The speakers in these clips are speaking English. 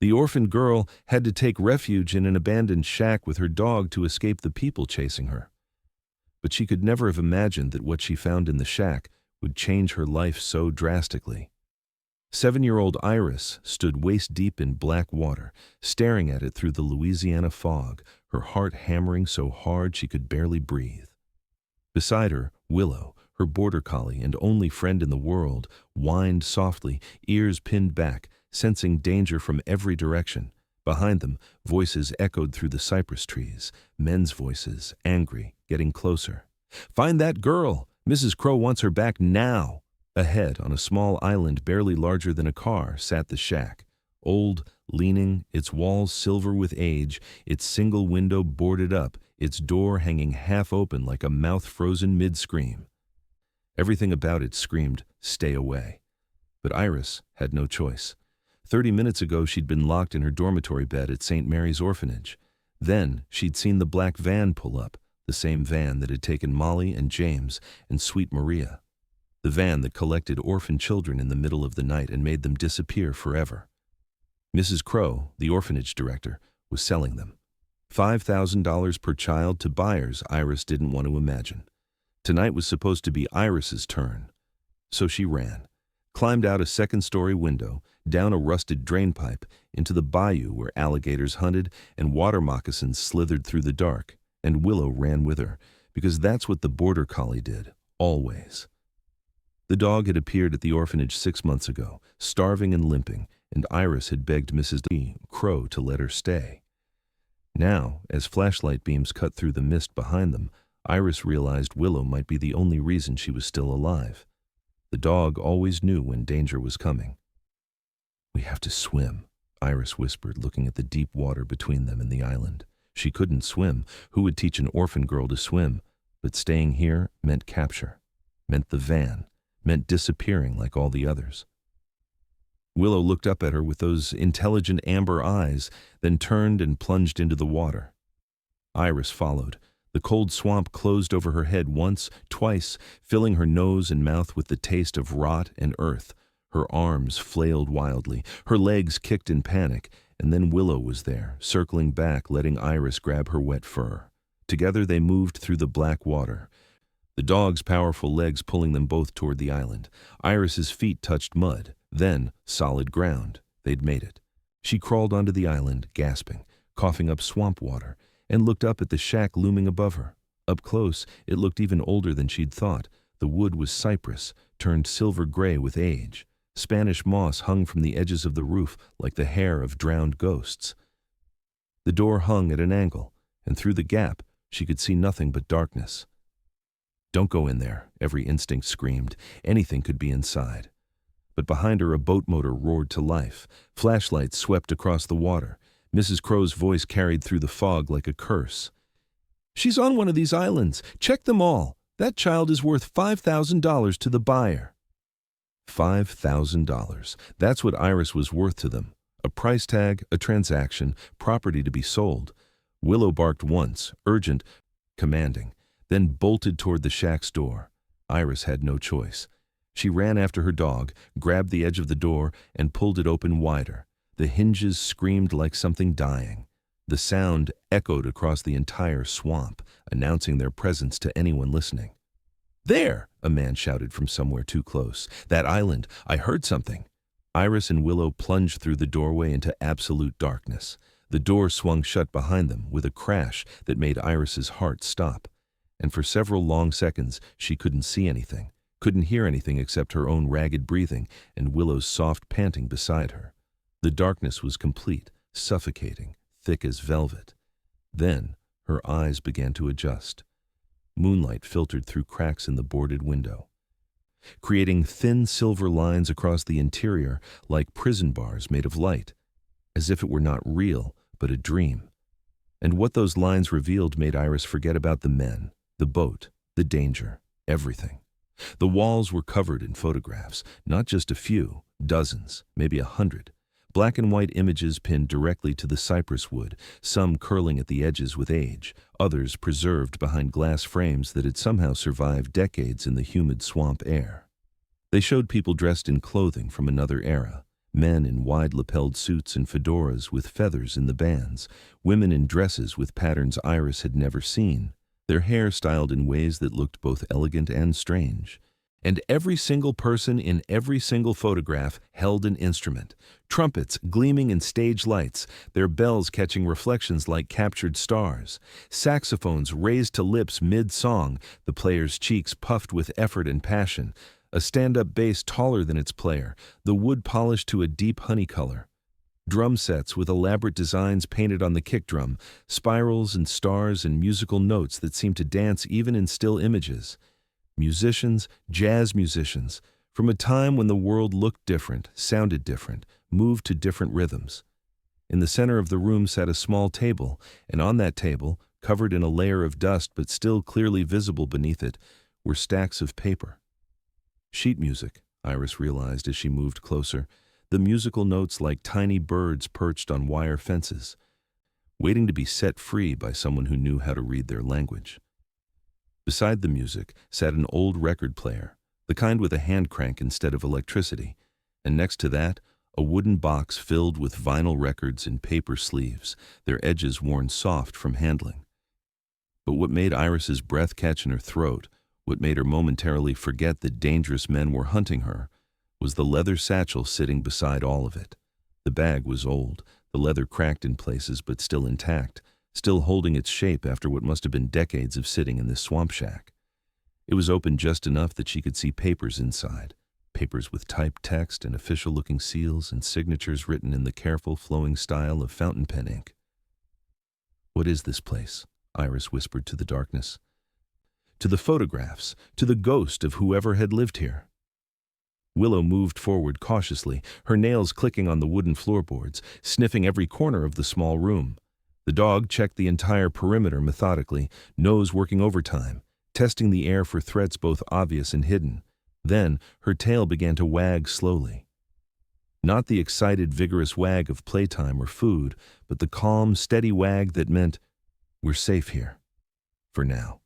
The orphan girl had to take refuge in an abandoned shack with her dog to escape the people chasing her. But she could never have imagined that what she found in the shack would change her life so drastically. 7-year-old Iris stood waist-deep in black water, staring at it through the Louisiana fog, her heart hammering so hard she could barely breathe. Beside her, Willow, her border collie and only friend in the world, whined softly, ears pinned back, sensing danger from every direction. Behind them, voices echoed through the cypress trees, men's voices, angry, getting closer. "Find that girl! Mrs. Crow wants her back now!" Ahead, on a small island barely larger than a car, sat the shack. Old, leaning, its walls silver with age, its single window boarded up, its door hanging half open like a mouth frozen mid-scream. Everything about it screamed, "Stay away." But Iris had no choice. 30 minutes ago she'd been locked in her dormitory bed at St. Mary's Orphanage. Then she'd seen the black van pull up, the same van that had taken Molly and James and Sweet Maria. The van that collected orphan children in the middle of the night and made them disappear forever. Mrs. Crow, the orphanage director, was selling them. $5,000 per child to buyers Iris didn't want to imagine. Tonight was supposed to be Iris's turn. So she ran, climbed out a second-story window, down a rusted drainpipe, into the bayou where alligators hunted and water moccasins slithered through the dark, and Willow ran with her, because that's what the border collie did, always. The dog had appeared at the orphanage 6 months ago, starving and limping, and Iris had begged Mrs. Crow to let her stay. Now, as flashlight beams cut through the mist behind them, Iris realized Willow might be the only reason she was still alive. The dog always knew when danger was coming. "We have to swim," Iris whispered, looking at the deep water between them and the island. She couldn't swim. Who would teach an orphan girl to swim? But staying here meant capture, meant the van, meant disappearing like all the others. Willow looked up at her with those intelligent amber eyes, then turned and plunged into the water. Iris followed. The cold swamp closed over her head once, twice, filling her nose and mouth with the taste of rot and earth. Her arms flailed wildly, her legs kicked in panic, and then Willow was there, circling back, letting Iris grab her wet fur. Together they moved through the black water, the dog's powerful legs pulling them both toward the island. Iris's feet touched mud, then solid ground. They'd made it. She crawled onto the island, gasping, coughing up swamp water, and looked up at the shack looming above her. Up close, it looked even older than she'd thought. The wood was cypress, turned silver gray with age. Spanish moss hung from the edges of the roof like the hair of drowned ghosts. The door hung at an angle, and through the gap, she could see nothing but darkness. "Don't go in there," every instinct screamed. Anything could be inside. But behind her, a boat motor roared to life. Flashlights swept across the water. Mrs. Crow's voice carried through the fog like a curse. "She's on one of these islands. Check them all. That child is worth $5,000 to the buyer." $5,000. That's what Iris was worth to them. A price tag, a transaction, property to be sold. Willow barked once, urgent, commanding, then bolted toward the shack's door. Iris had no choice. She ran after her dog, grabbed the edge of the door, and pulled it open wider. The hinges screamed like something dying. The sound echoed across the entire swamp, announcing their presence to anyone listening. "There!" a man shouted from somewhere too close. "That island! I heard something!" Iris and Willow plunged through the doorway into absolute darkness. The door swung shut behind them with a crash that made Iris's heart stop. And for several long seconds, she couldn't see anything, couldn't hear anything except her own ragged breathing and Willow's soft panting beside her. The darkness was complete, suffocating, thick as velvet. Then her eyes began to adjust. Moonlight filtered through cracks in the boarded window, creating thin silver lines across the interior like prison bars made of light, as if it were not real, but a dream. And what those lines revealed made Iris forget about the men, the boat, the danger, everything. The walls were covered in photographs, not just a few, dozens, maybe 100. Black and white images pinned directly to the cypress wood, some curling at the edges with age, others preserved behind glass frames that had somehow survived decades in the humid swamp air. They showed people dressed in clothing from another era, Men in wide-lapelled suits and fedoras with feathers in the bands, women in dresses with patterns Iris had never seen, their hair styled in ways that looked both elegant and strange. And every single person in every single photograph held an instrument, trumpets gleaming in stage lights, their bells catching reflections like captured stars, saxophones raised to lips mid-song, the player's cheeks puffed with effort and passion, a stand-up bass taller than its player, the wood polished to a deep honey color. Drum sets with elaborate designs painted on the kick drum, spirals and stars and musical notes that seemed to dance even in still images. Musicians, jazz musicians, from a time when the world looked different, sounded different, moved to different rhythms. In the center of the room sat a small table, and on that table, covered in a layer of dust but still clearly visible beneath it, were stacks of paper. Sheet music, Iris realized as she moved closer, the musical notes like tiny birds perched on wire fences, waiting to be set free by someone who knew how to read their language. Beside the music sat an old record player, the kind with a hand crank instead of electricity, and next to that, a wooden box filled with vinyl records in paper sleeves, their edges worn soft from handling. But what made Iris's breath catch in her throat, what made her momentarily forget that dangerous men were hunting her, was the leather satchel sitting beside all of it. The bag was old, the leather cracked in places but still intact, still holding its shape after what must have been decades of sitting in this swamp shack. It was open just enough that she could see papers inside, papers with typed text and official-looking seals and signatures written in the careful, flowing style of fountain pen ink. "What is this place?" Iris whispered to the darkness. "To the photographs, to the ghost of whoever had lived here." Willow moved forward cautiously, her nails clicking on the wooden floorboards, sniffing every corner of the small room. The dog checked the entire perimeter methodically, nose working overtime, testing the air for threats both obvious and hidden. Then, her tail began to wag slowly. Not the excited, vigorous wag of playtime or food, but the calm, steady wag that meant, "We're safe here. For now.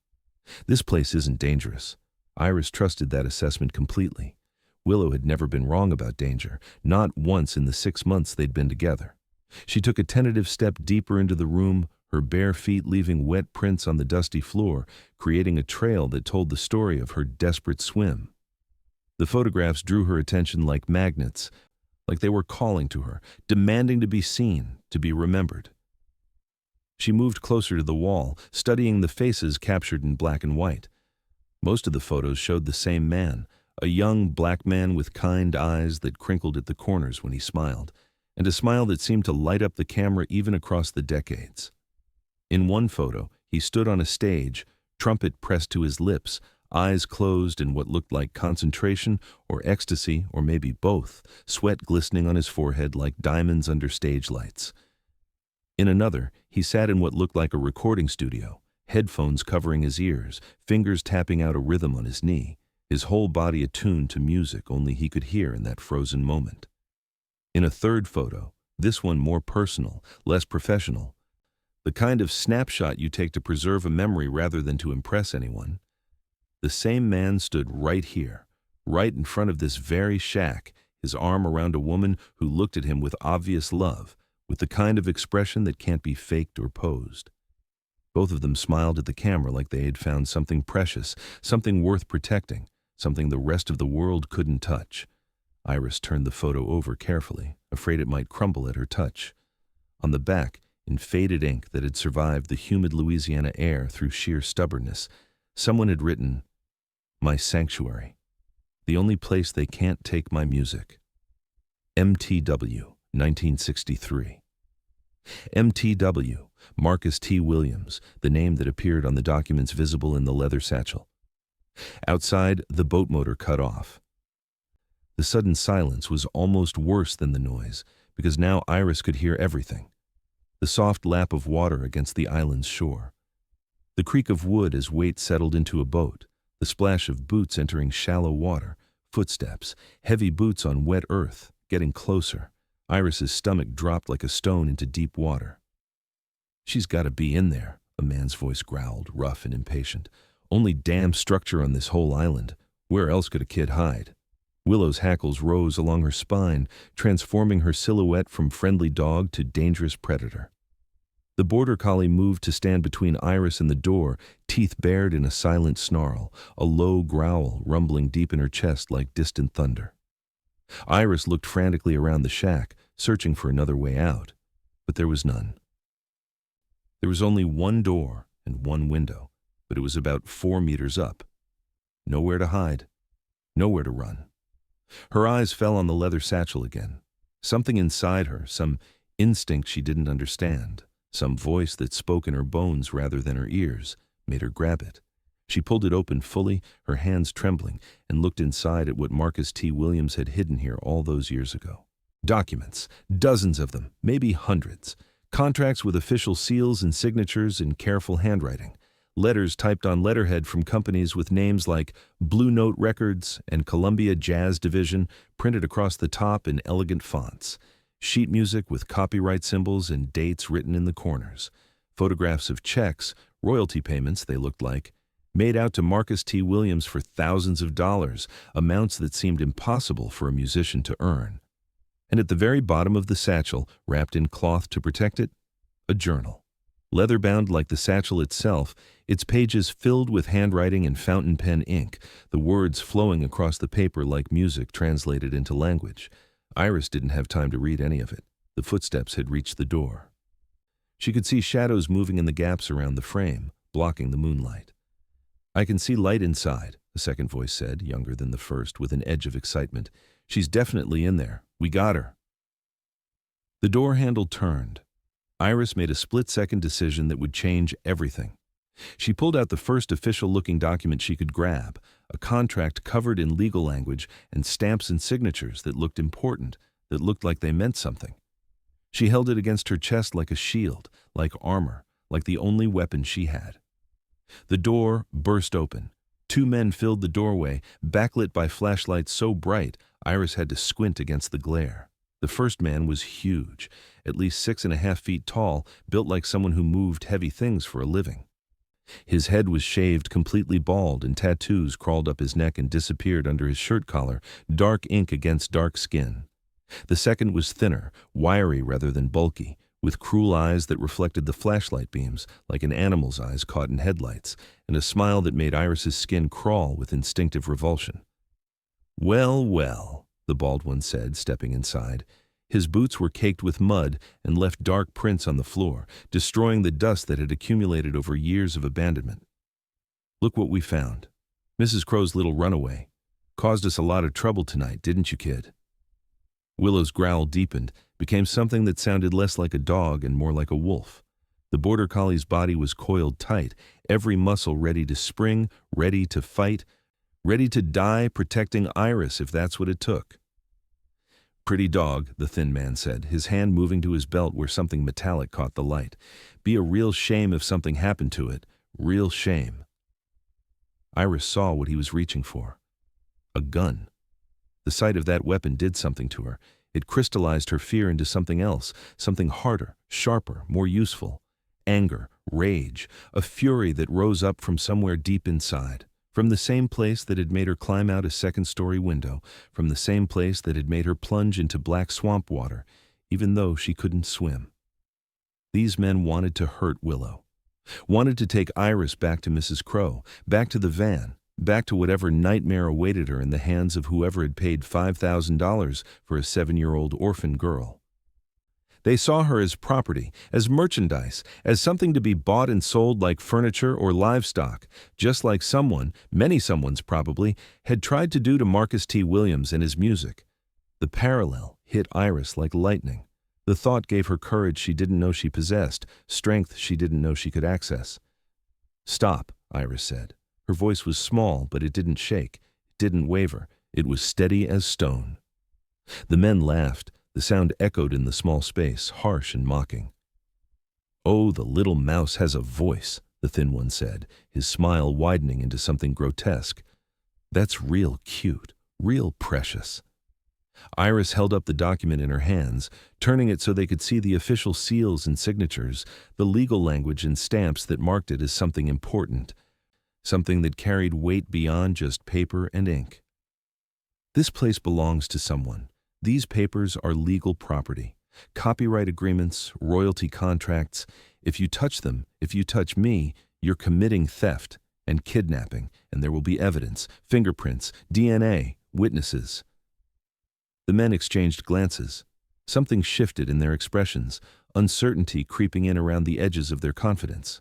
This place isn't dangerous." Iris trusted that assessment completely. Willow had never been wrong about danger, not once in the 6 months they'd been together. She took a tentative step deeper into the room, her bare feet leaving wet prints on the dusty floor, creating a trail that told the story of her desperate swim. The photographs drew her attention like magnets, like they were calling to her, demanding to be seen, to be remembered. She moved closer to the wall, studying the faces captured in black and white. Most of the photos showed the same man, a young black man with kind eyes that crinkled at the corners when he smiled, and a smile that seemed to light up the camera even across the decades. In one photo, he stood on a stage, trumpet pressed to his lips, eyes closed in what looked like concentration or ecstasy or maybe both, sweat glistening on his forehead like diamonds under stage lights. In another, he sat in what looked like a recording studio, headphones covering his ears, fingers tapping out a rhythm on his knee, his whole body attuned to music only he could hear in that frozen moment. In a third photo, this one more personal, less professional, the kind of snapshot you take to preserve a memory rather than to impress anyone, the same man stood right here, right in front of this very shack, his arm around a woman who looked at him with obvious love, with the kind of expression that can't be faked or posed. Both of them smiled at the camera like they had found something precious, something worth protecting, something the rest of the world couldn't touch. Iris turned the photo over carefully, afraid it might crumble at her touch. On the back, in faded ink that had survived the humid Louisiana air through sheer stubbornness, someone had written, "My sanctuary. The only place they can't take my music. MTW, 1963. MTW, Marcus T. Williams, the name that appeared on the documents visible in the leather satchel. Outside, the boat motor cut off. The sudden silence was almost worse than the noise, because now Iris could hear everything. The soft lap of water against the island's shore. The creak of wood as weight settled into a boat. The splash of boots entering shallow water. Footsteps, heavy boots on wet earth, getting closer. Iris's stomach dropped like a stone into deep water. "She's got to be in there," a man's voice growled, rough and impatient. "Only damn structure on this whole island. Where else could a kid hide?" Willow's hackles rose along her spine, transforming her silhouette from friendly dog to dangerous predator. The border collie moved to stand between Iris and the door, teeth bared in a silent snarl, a low growl rumbling deep in her chest like distant thunder. Iris looked frantically around the shack, searching for another way out, but there was none. There was only one door and one window, but it was about 4 meters up. Nowhere to hide, nowhere to run. Her eyes fell on the leather satchel again. Something inside her, some instinct she didn't understand, some voice that spoke in her bones rather than her ears, made her grab it. She pulled it open fully, her hands trembling, and looked inside at what Marcus T. Williams had hidden here all those years ago. Documents, dozens of them, maybe hundreds. Contracts with official seals and signatures in careful handwriting. Letters typed on letterhead from companies with names like Blue Note Records and Columbia Jazz Division printed across the top in elegant fonts. Sheet music with copyright symbols and dates written in the corners. Photographs of checks, royalty payments they looked like, made out to Marcus T. Williams for thousands of dollars, amounts that seemed impossible for a musician to earn. And at the very bottom of the satchel, wrapped in cloth to protect it, a journal. Leather-bound like the satchel itself, its pages filled with handwriting and fountain pen ink, the words flowing across the paper like music translated into language. Iris didn't have time to read any of it. The footsteps had reached the door. She could see shadows moving in the gaps around the frame, blocking the moonlight. "I can see light inside," a second voice said, younger than the first, with an edge of excitement. "She's definitely in there. We got her." The door handle turned. Iris made a split-second decision that would change everything. She pulled out the first official-looking document she could grab, a contract covered in legal language and stamps and signatures that looked important, that looked like they meant something. She held it against her chest like a shield, like armor, like the only weapon she had. The door burst open. 2 men filled the doorway, backlit by flashlights so bright Iris had to squint against the glare. The first man was huge, at least 6.5 feet tall, built like someone who moved heavy things for a living. His head was shaved completely bald, and tattoos crawled up his neck and disappeared under his shirt collar, dark ink against dark skin. The second was thinner, wiry rather than bulky, with cruel eyes that reflected the flashlight beams, like an animal's eyes caught in headlights, and a smile that made Iris's skin crawl with instinctive revulsion. "Well, well," the bald one said, stepping inside. His boots were caked with mud and left dark prints on the floor, destroying the dust that had accumulated over years of abandonment. "Look what we found. Mrs. Crow's little runaway. Caused us a lot of trouble tonight, didn't you, kid?" Willow's growl deepened, became something that sounded less like a dog and more like a wolf. The border collie's body was coiled tight, every muscle ready to spring, ready to fight, ready to die protecting Iris if that's what it took. "Pretty dog," the thin man said, his hand moving to his belt where something metallic caught the light. "Be a real shame if something happened to it. Real shame." Iris saw what he was reaching for. A gun. The sight of that weapon did something to her. It crystallized her fear into something else, something harder, sharper, more useful. Anger, rage, a fury that rose up from somewhere deep inside. From the same place that had made her climb out a second-story window, from the same place that had made her plunge into black swamp water, even though she couldn't swim. These men wanted to hurt Willow. Wanted to take Iris back to Mrs. Crow, back to the van, back to whatever nightmare awaited her in the hands of whoever had paid $5,000 for a 7-year-old orphan girl. They saw her as property, as merchandise, as something to be bought and sold like furniture or livestock, just like someone, many someones probably, had tried to do to Marcus T. Williams and his music. The parallel hit Iris like lightning. The thought gave her courage she didn't know she possessed, strength she didn't know she could access. "Stop," Iris said. Her voice was small, but it didn't shake, it didn't waver. It was steady as stone. The men laughed. The sound echoed in the small space, harsh and mocking. "Oh, the little mouse has a voice," the thin one said, his smile widening into something grotesque. "That's real cute, real precious." Iris held up the document in her hands, turning it so they could see the official seals and signatures, the legal language and stamps that marked it as something important, something that carried weight beyond just paper and ink. This place belongs to someone. These papers are legal property. Copyright agreements, royalty contracts. If you touch them, if you touch me, you're committing theft and kidnapping, and there will be evidence, fingerprints, DNA, witnesses. The men exchanged glances. Something shifted in their expressions, uncertainty creeping in around the edges of their confidence.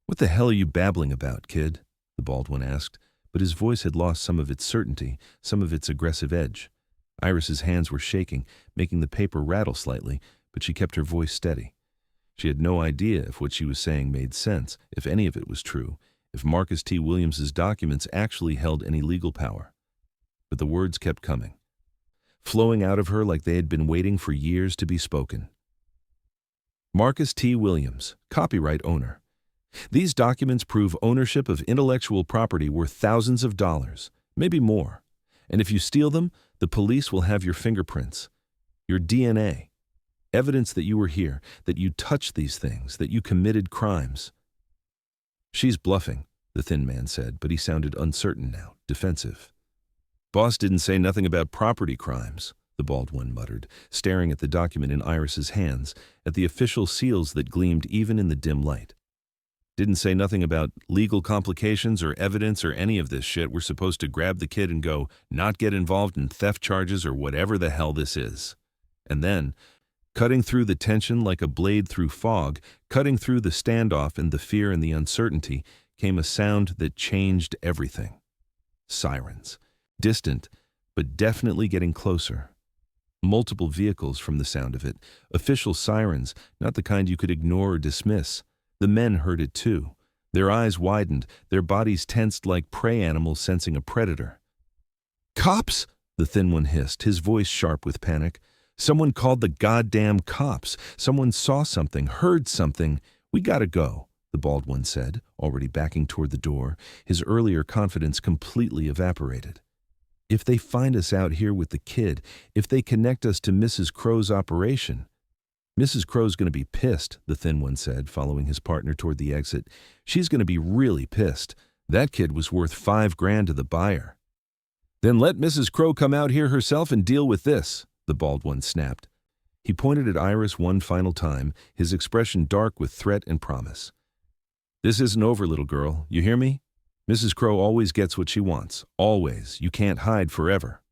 "What the hell are you babbling about, kid?" the bald one asked, but his voice had lost some of its certainty, some of its aggressive edge. Iris's hands were shaking, making the paper rattle slightly, but she kept her voice steady. She had no idea if what she was saying made sense, if any of it was true, if Marcus T. Williams's documents actually held any legal power. But the words kept coming, flowing out of her like they had been waiting for years to be spoken. Marcus T. Williams, copyright owner. These documents prove ownership of intellectual property worth thousands of dollars, maybe more. And if you steal them, the police will have your fingerprints, your DNA, evidence that you were here, that you touched these things, that you committed crimes. "She's bluffing," the thin man said, but he sounded uncertain now, defensive. "Boss didn't say nothing about property crimes," the bald one muttered, staring at the document in Iris's hands, at the official seals that gleamed even in the dim light. "Didn't say nothing about legal complications or evidence or any of this shit. We're supposed to grab the kid and go, not get involved in theft charges or whatever the hell this is." And then, cutting through the tension like a blade through fog, cutting through the standoff and the fear and the uncertainty, came a sound that changed everything. Sirens. Distant, but definitely getting closer. Multiple vehicles from the sound of it. Official sirens, not the kind you could ignore or dismiss. The men heard it too. Their eyes widened, their bodies tensed like prey animals sensing a predator. "Cops!" the thin one hissed, his voice sharp with panic. "Someone called the goddamn cops. Someone saw something, heard something. We gotta go," the bald one said, already backing toward the door, his earlier confidence completely evaporated. "If they find us out here with the kid, if they connect us to Mrs. Crow's operation—" "Mrs. Crow's going to be pissed," the thin one said, following his partner toward the exit. "She's going to be really pissed. That kid was worth $5,000 to the buyer." "Then let Mrs. Crow come out here herself and deal with this," the bald one snapped. He pointed at Iris one final time, his expression dark with threat and promise. "This isn't over, little girl. You hear me? Mrs. Crow always gets what she wants. Always. You can't hide forever."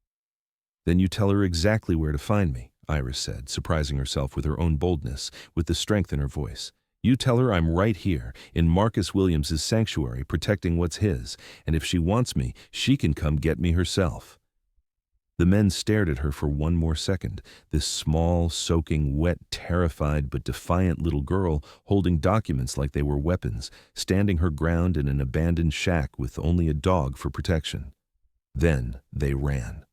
"Then you tell her exactly where to find me," Iris said, surprising herself with her own boldness, with the strength in her voice. "You tell her I'm right here, in Marcus Williams's sanctuary, protecting what's his, and if she wants me, she can come get me herself." The men stared at her for one more second, this small, soaking, wet, terrified but defiant little girl holding documents like they were weapons, standing her ground in an abandoned shack with only a dog for protection. Then they ran.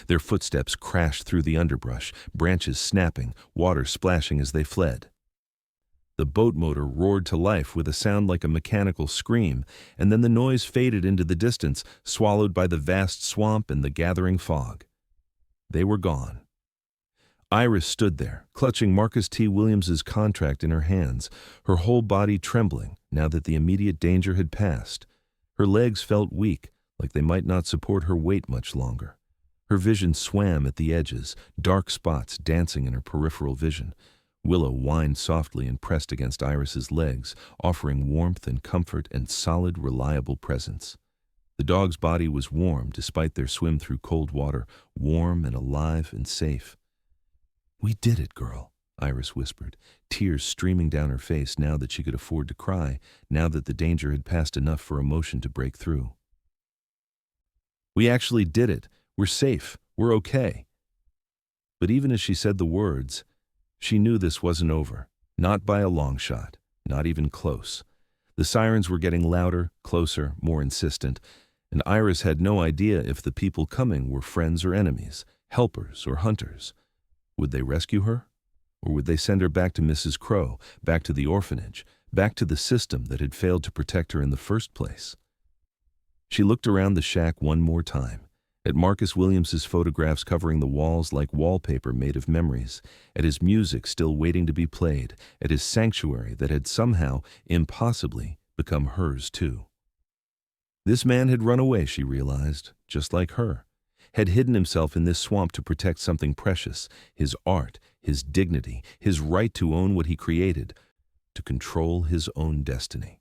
Their footsteps crashed through the underbrush, branches snapping, water splashing as they fled. The boat motor roared to life with a sound like a mechanical scream, and then the noise faded into the distance, swallowed by the vast swamp and the gathering fog. They were gone. Iris stood there, clutching Marcus T. Williams's contract in her hands, her whole body trembling now that the immediate danger had passed. Her legs felt weak, like they might not support her weight much longer. Her vision swam at the edges, dark spots dancing in her peripheral vision. Willow whined softly and pressed against Iris's legs, offering warmth and comfort and solid, reliable presence. The dog's body was warm despite their swim through cold water, warm and alive and safe. "We did it, girl," Iris whispered, tears streaming down her face now that she could afford to cry, now that the danger had passed enough for emotion to break through. "We actually did it. We're safe. We're okay." But even as she said the words, she knew this wasn't over. Not by a long shot. Not even close. The sirens were getting louder, closer, more insistent, and Iris had no idea if the people coming were friends or enemies, helpers or hunters. Would they rescue her? Or would they send her back to Mrs. Crow, back to the orphanage, back to the system that had failed to protect her in the first place? She looked around the shack one more time, at Marcus Williams's photographs covering the walls like wallpaper made of memories, at his music still waiting to be played, at his sanctuary that had somehow, impossibly, become hers too. This man had run away, she realized, just like her. had hidden himself in this swamp to protect something precious, his art, his dignity, his right to own what he created, to control his own destiny.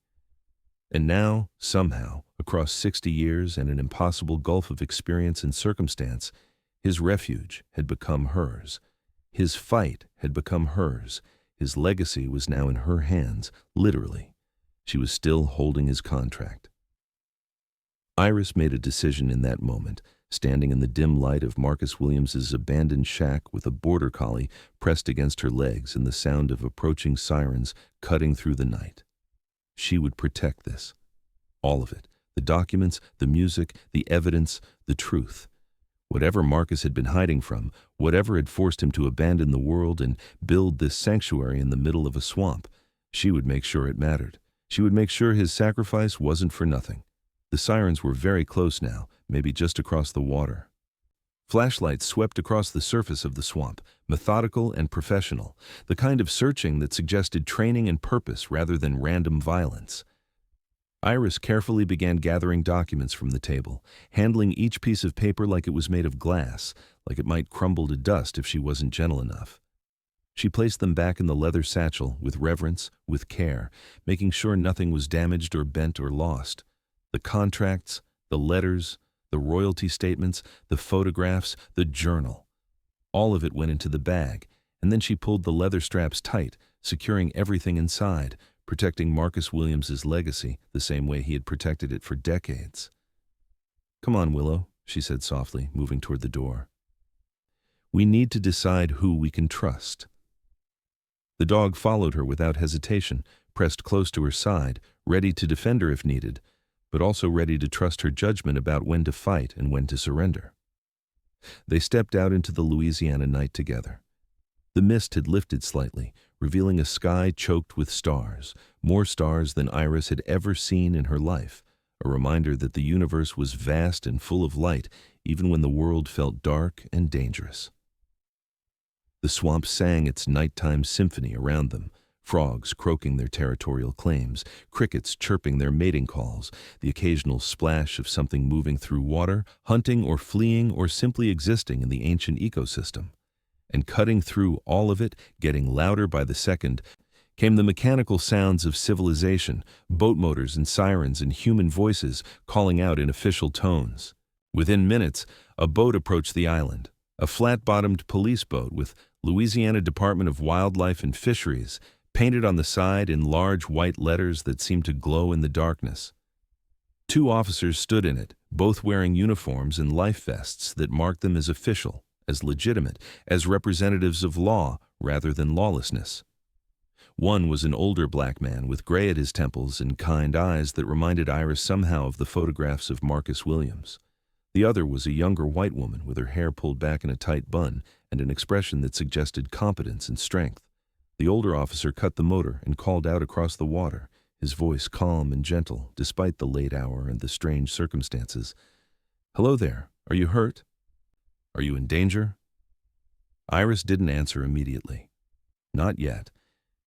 And now, somehow, across 60 years and an impossible gulf of experience and circumstance, his refuge had become hers. His fight had become hers. His legacy was now in her hands, literally. She was still holding his contract. Iris made a decision in that moment, standing in the dim light of Marcus Williams's abandoned shack with a border collie pressed against her legs and the sound of approaching sirens cutting through the night. She would protect this. All of it. The documents, the music, the evidence, the truth. Whatever Marcus had been hiding from, whatever had forced him to abandon the world and build this sanctuary in the middle of a swamp, she would make sure it mattered. She would make sure his sacrifice wasn't for nothing. The sirens were very close now, maybe just across the water. Flashlights swept across the surface of the swamp, methodical and professional, the kind of searching that suggested training and purpose rather than random violence. Iris carefully began gathering documents from the table, handling each piece of paper like it was made of glass, like it might crumble to dust if she wasn't gentle enough. She placed them back in the leather satchel with reverence, with care, making sure nothing was damaged or bent or lost. The contracts, the letters, the royalty statements, the photographs, the journal. All of it went into the bag, and then she pulled the leather straps tight, securing everything inside, protecting Marcus Williams's legacy the same way he had protected it for decades. "Come on, Willow," she said softly, moving toward the door. "We need to decide who we can trust." The dog followed her without hesitation, pressed close to her side, ready to defend her if needed, but also ready to trust her judgment about when to fight and when to surrender. They stepped out into the Louisiana night together. The mist had lifted slightly, revealing a sky choked with stars, more stars than Iris had ever seen in her life, a reminder that the universe was vast and full of light, even when the world felt dark and dangerous. The swamp sang its nighttime symphony around them, frogs croaking their territorial claims, crickets chirping their mating calls, the occasional splash of something moving through water, hunting or fleeing or simply existing in the ancient ecosystem. And cutting through all of it, getting louder by the second, came the mechanical sounds of civilization, boat motors and sirens and human voices calling out in official tones. Within minutes, a boat approached the island, a flat-bottomed police boat with Louisiana Department of Wildlife and Fisheries painted on the side in large white letters that seemed to glow in the darkness. 2 officers stood in it, both wearing uniforms and life vests that marked them as official, as legitimate, as representatives of law rather than lawlessness. One was an older black man with gray at his temples and kind eyes that reminded Iris somehow of the photographs of Marcus Williams. The other was a younger white woman with her hair pulled back in a tight bun and an expression that suggested competence and strength. The older officer cut the motor and called out across the water, his voice calm and gentle despite the late hour and the strange circumstances. "Hello there. Are you hurt? Are you in danger?" Iris didn't answer immediately. Not yet.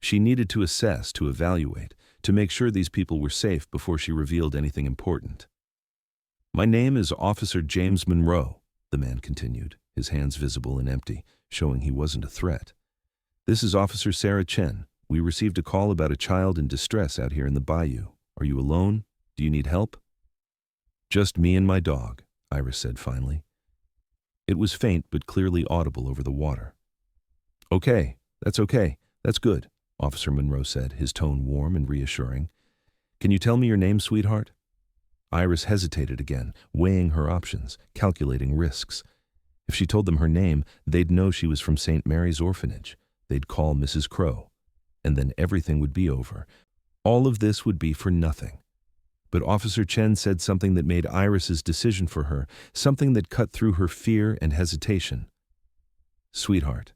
She needed to assess, to evaluate, to make sure these people were safe before she revealed anything important. "My name is Officer James Monroe," the man continued, his hands visible and empty, showing he wasn't a threat. "This is Officer Sarah Chen. We received a call about a child in distress out here in the bayou. Are you alone? Do you need help?" "Just me and my dog," Iris said finally. It was faint but clearly audible over the water. "Okay, that's good," Officer Monroe said, his tone warm and reassuring. "Can you tell me your name, sweetheart?" Iris hesitated again, weighing her options, calculating risks. If she told them her name, they'd know she was from St. Mary's Orphanage. They'd call Mrs. Crow. And then everything would be over. All of this would be for nothing. But Officer Chen said something that made Iris's decision for her, something that cut through her fear and hesitation. "Sweetheart,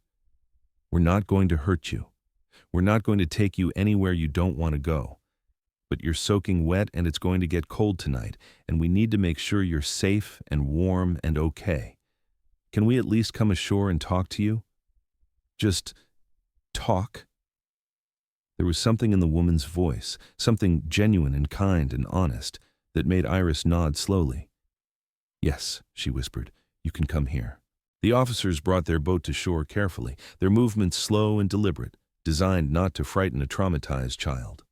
we're not going to hurt you. We're not going to take you anywhere you don't want to go. But you're soaking wet and it's going to get cold tonight, and we need to make sure you're safe and warm and okay. Can we at least come ashore and talk to you? Just talk?" There was something in the woman's voice, something genuine and kind and honest, that made Iris nod slowly. "Yes," she whispered, You can come here." The officers brought their boat to shore carefully, their movements slow and deliberate, designed not to frighten a traumatized child.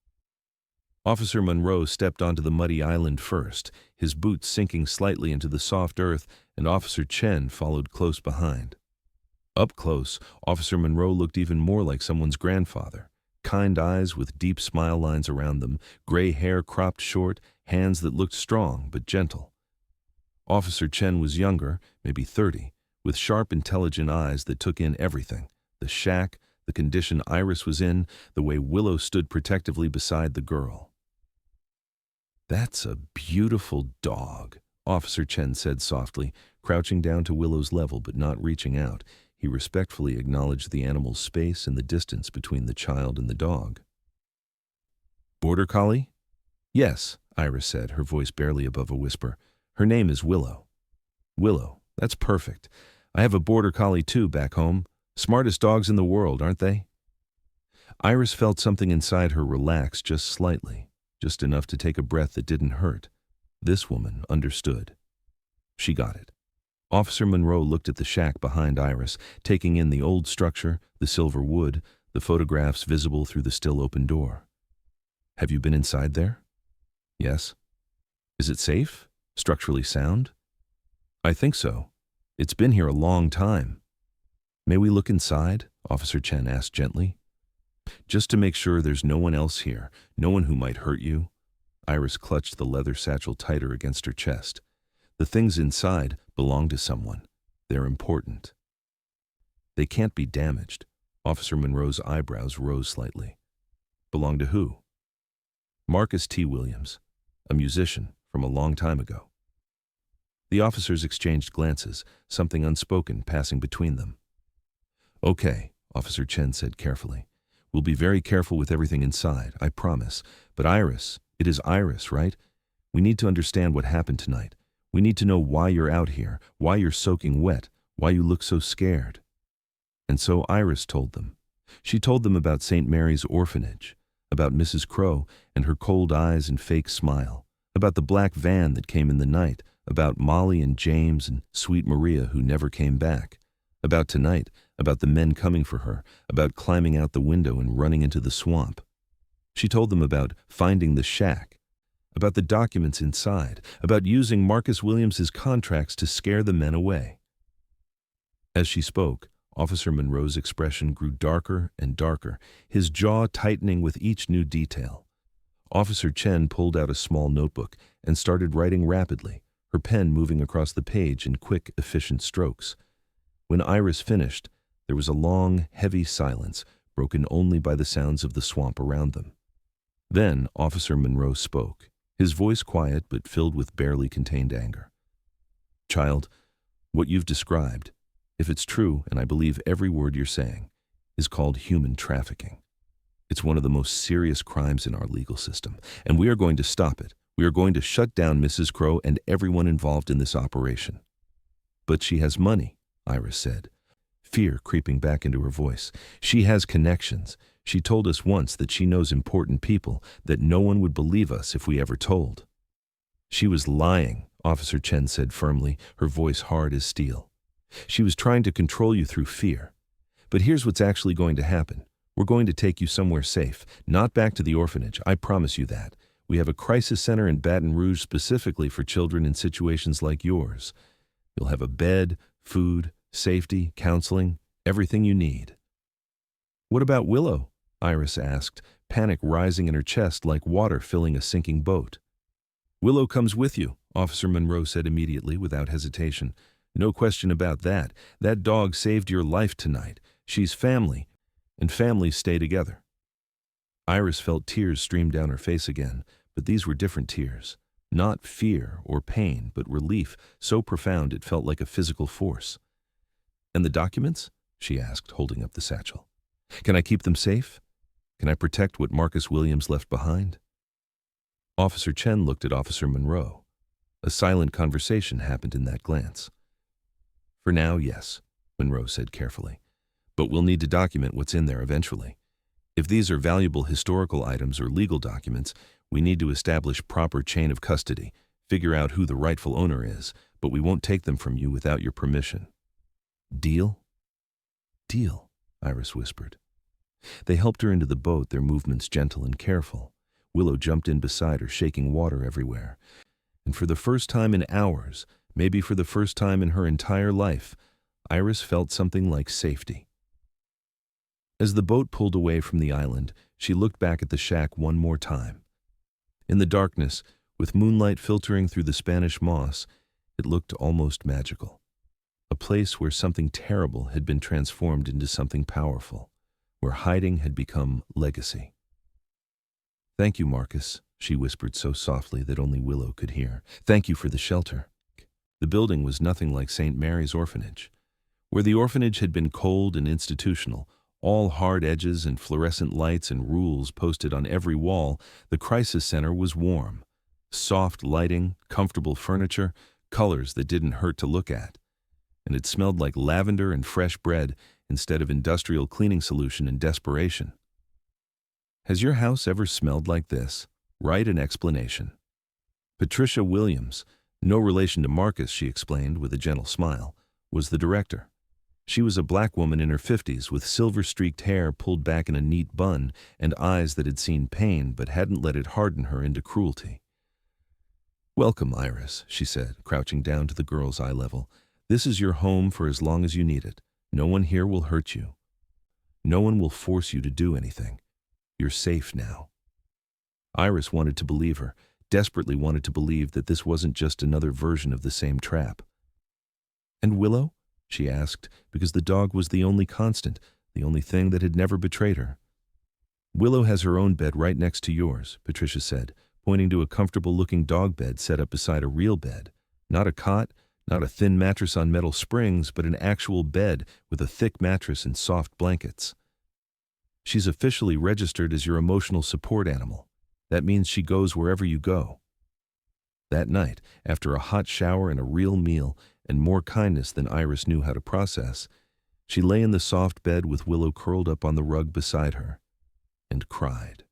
Officer Monroe stepped onto the muddy island first, his boots sinking slightly into the soft earth, and Officer Chen followed close behind. Up close, Officer Monroe looked even more like someone's grandfather. Kind eyes with deep smile lines around them, gray hair cropped short, hands that looked strong but gentle. Officer Chen was younger, maybe 30, with sharp, intelligent eyes that took in everything: the shack, the condition Iris was in, the way Willow stood protectively beside the girl. "That's a beautiful dog," Officer Chen said softly, crouching down to Willow's level but not reaching out. He respectfully acknowledged the animal's space and the distance between the child and the dog. "Border collie?" "Yes," Iris said, her voice barely above a whisper. "Her name is Willow." "Willow, that's perfect. I have a border collie too back home. Smartest dogs in the world, aren't they?" Iris felt something inside her relax just slightly, just enough to take a breath that didn't hurt. This woman understood. She got it. Officer Monroe looked at the shack behind Iris, taking in the old structure, the silver wood, the photographs visible through the still open door. "Have you been inside there?" "Yes." "Is it safe? Structurally sound?" "I think so. It's been here a long time." "May we look inside?" Officer Chen asked gently. "Just to make sure there's no one else here, no one who might hurt you." Iris clutched the leather satchel tighter against her chest. The things inside belong to someone. They're important. "They can't be damaged." Officer Monroe's eyebrows rose slightly. "Belong to who?" "Marcus T. Williams, a musician from a long time ago." The officers exchanged glances, something unspoken passing between them. "Okay," Officer Chen said carefully. "We'll be very careful with everything inside, I promise. But Iris, it is Iris, right? We need to understand what happened tonight. We need to know why you're out here, why you're soaking wet, why you look so scared." And so Iris told them. She told them about St. Mary's orphanage, about Mrs. Crow and her cold eyes and fake smile, about the black van that came in the night, about Molly and James and sweet Maria who never came back, about tonight, about the men coming for her, about climbing out the window and running into the swamp. She told them about finding the shack, about the documents inside, about using Marcus Williams's contracts to scare the men away. As she spoke, Officer Monroe's expression grew darker and darker, his jaw tightening with each new detail. Officer Chen pulled out a small notebook and started writing rapidly, her pen moving across the page in quick, efficient strokes. When Iris finished, there was a long, heavy silence, broken only by the sounds of the swamp around them. Then Officer Monroe spoke, his voice quiet but filled with barely contained anger. "Child, what you've described, if it's true, and I believe every word you're saying, is called human trafficking. It's one of the most serious crimes in our legal system, and we are going to stop it. We are going to shut down Mrs. Crow and everyone involved in this operation." "But she has money," Iris said, fear creeping back into her voice. "She has connections. She told us once that she knows important people, that no one would believe us if we ever told." "She was lying," Officer Chen said firmly, her voice hard as steel. "She was trying to control you through fear. But here's what's actually going to happen. We're going to take you somewhere safe, not back to the orphanage, I promise you that. We have a crisis center in Baton Rouge specifically for children in situations like yours. You'll have a bed, food, safety, counseling, everything you need." "What about Willow?" Iris asked, panic rising in her chest like water filling a sinking boat. "Willow comes with you," Officer Monroe said immediately, without hesitation. "No question about that. That dog saved your life tonight. She's family, and families stay together." Iris felt tears stream down her face again, but these were different tears. Not fear or pain, but relief, so profound it felt like a physical force. "And the documents?" she asked, holding up the satchel. "Can I keep them safe? Can I protect what Marcus Williams left behind?" Officer Chen looked at Officer Monroe. A silent conversation happened in that glance. "For now, yes," Monroe said carefully. "But we'll need to document what's in there eventually. If these are valuable historical items or legal documents, we need to establish proper chain of custody, figure out who the rightful owner is, but we won't take them from you without your permission. Deal? Deal, Iris whispered. They helped her into the boat, their movements gentle and careful. Willow jumped in beside her, shaking water everywhere. And for the first time in hours, maybe for the first time in her entire life, Iris felt something like safety. As the boat pulled away from the island, she looked back at the shack one more time. In the darkness, with moonlight filtering through the Spanish moss, it looked almost magical. A place where something terrible had been transformed into something powerful, where hiding had become legacy. "Thank you, Marcus," she whispered so softly that only Willow could hear. "Thank you for the shelter." The building was nothing like St. Mary's orphanage. Where the orphanage had been cold and institutional, all hard edges and fluorescent lights and rules posted on every wall, the crisis center was warm. Soft lighting, comfortable furniture, colors that didn't hurt to look at. And it smelled like lavender and fresh bread instead of industrial cleaning solution and desperation. "Has your house ever smelled like this?" Write an explanation. Patricia Williams, no relation to Marcus, she explained with a gentle smile, was the director. She was a black woman in her 50s with silver-streaked hair pulled back in a neat bun and eyes that had seen pain but hadn't let it harden her into cruelty. "Welcome, Iris," she said, crouching down to the girl's eye level. "This is your home for as long as you need it. No one here will hurt you. No one will force you to do anything. You're safe now." Iris wanted to believe her, desperately wanted to believe that this wasn't just another version of the same trap. "And Willow?" she asked, because the dog was the only constant, the only thing that had never betrayed her. "Willow has her own bed right next to yours," Patricia said, pointing to a comfortable-looking dog bed set up beside a real bed. Not a cot, not a thin mattress on metal springs, but an actual bed with a thick mattress and soft blankets. "She's officially registered as your emotional support animal. That means she goes wherever you go." That night, after a hot shower and a real meal, and more kindness than Iris knew how to process, she lay in the soft bed with Willow curled up on the rug beside her, and cried.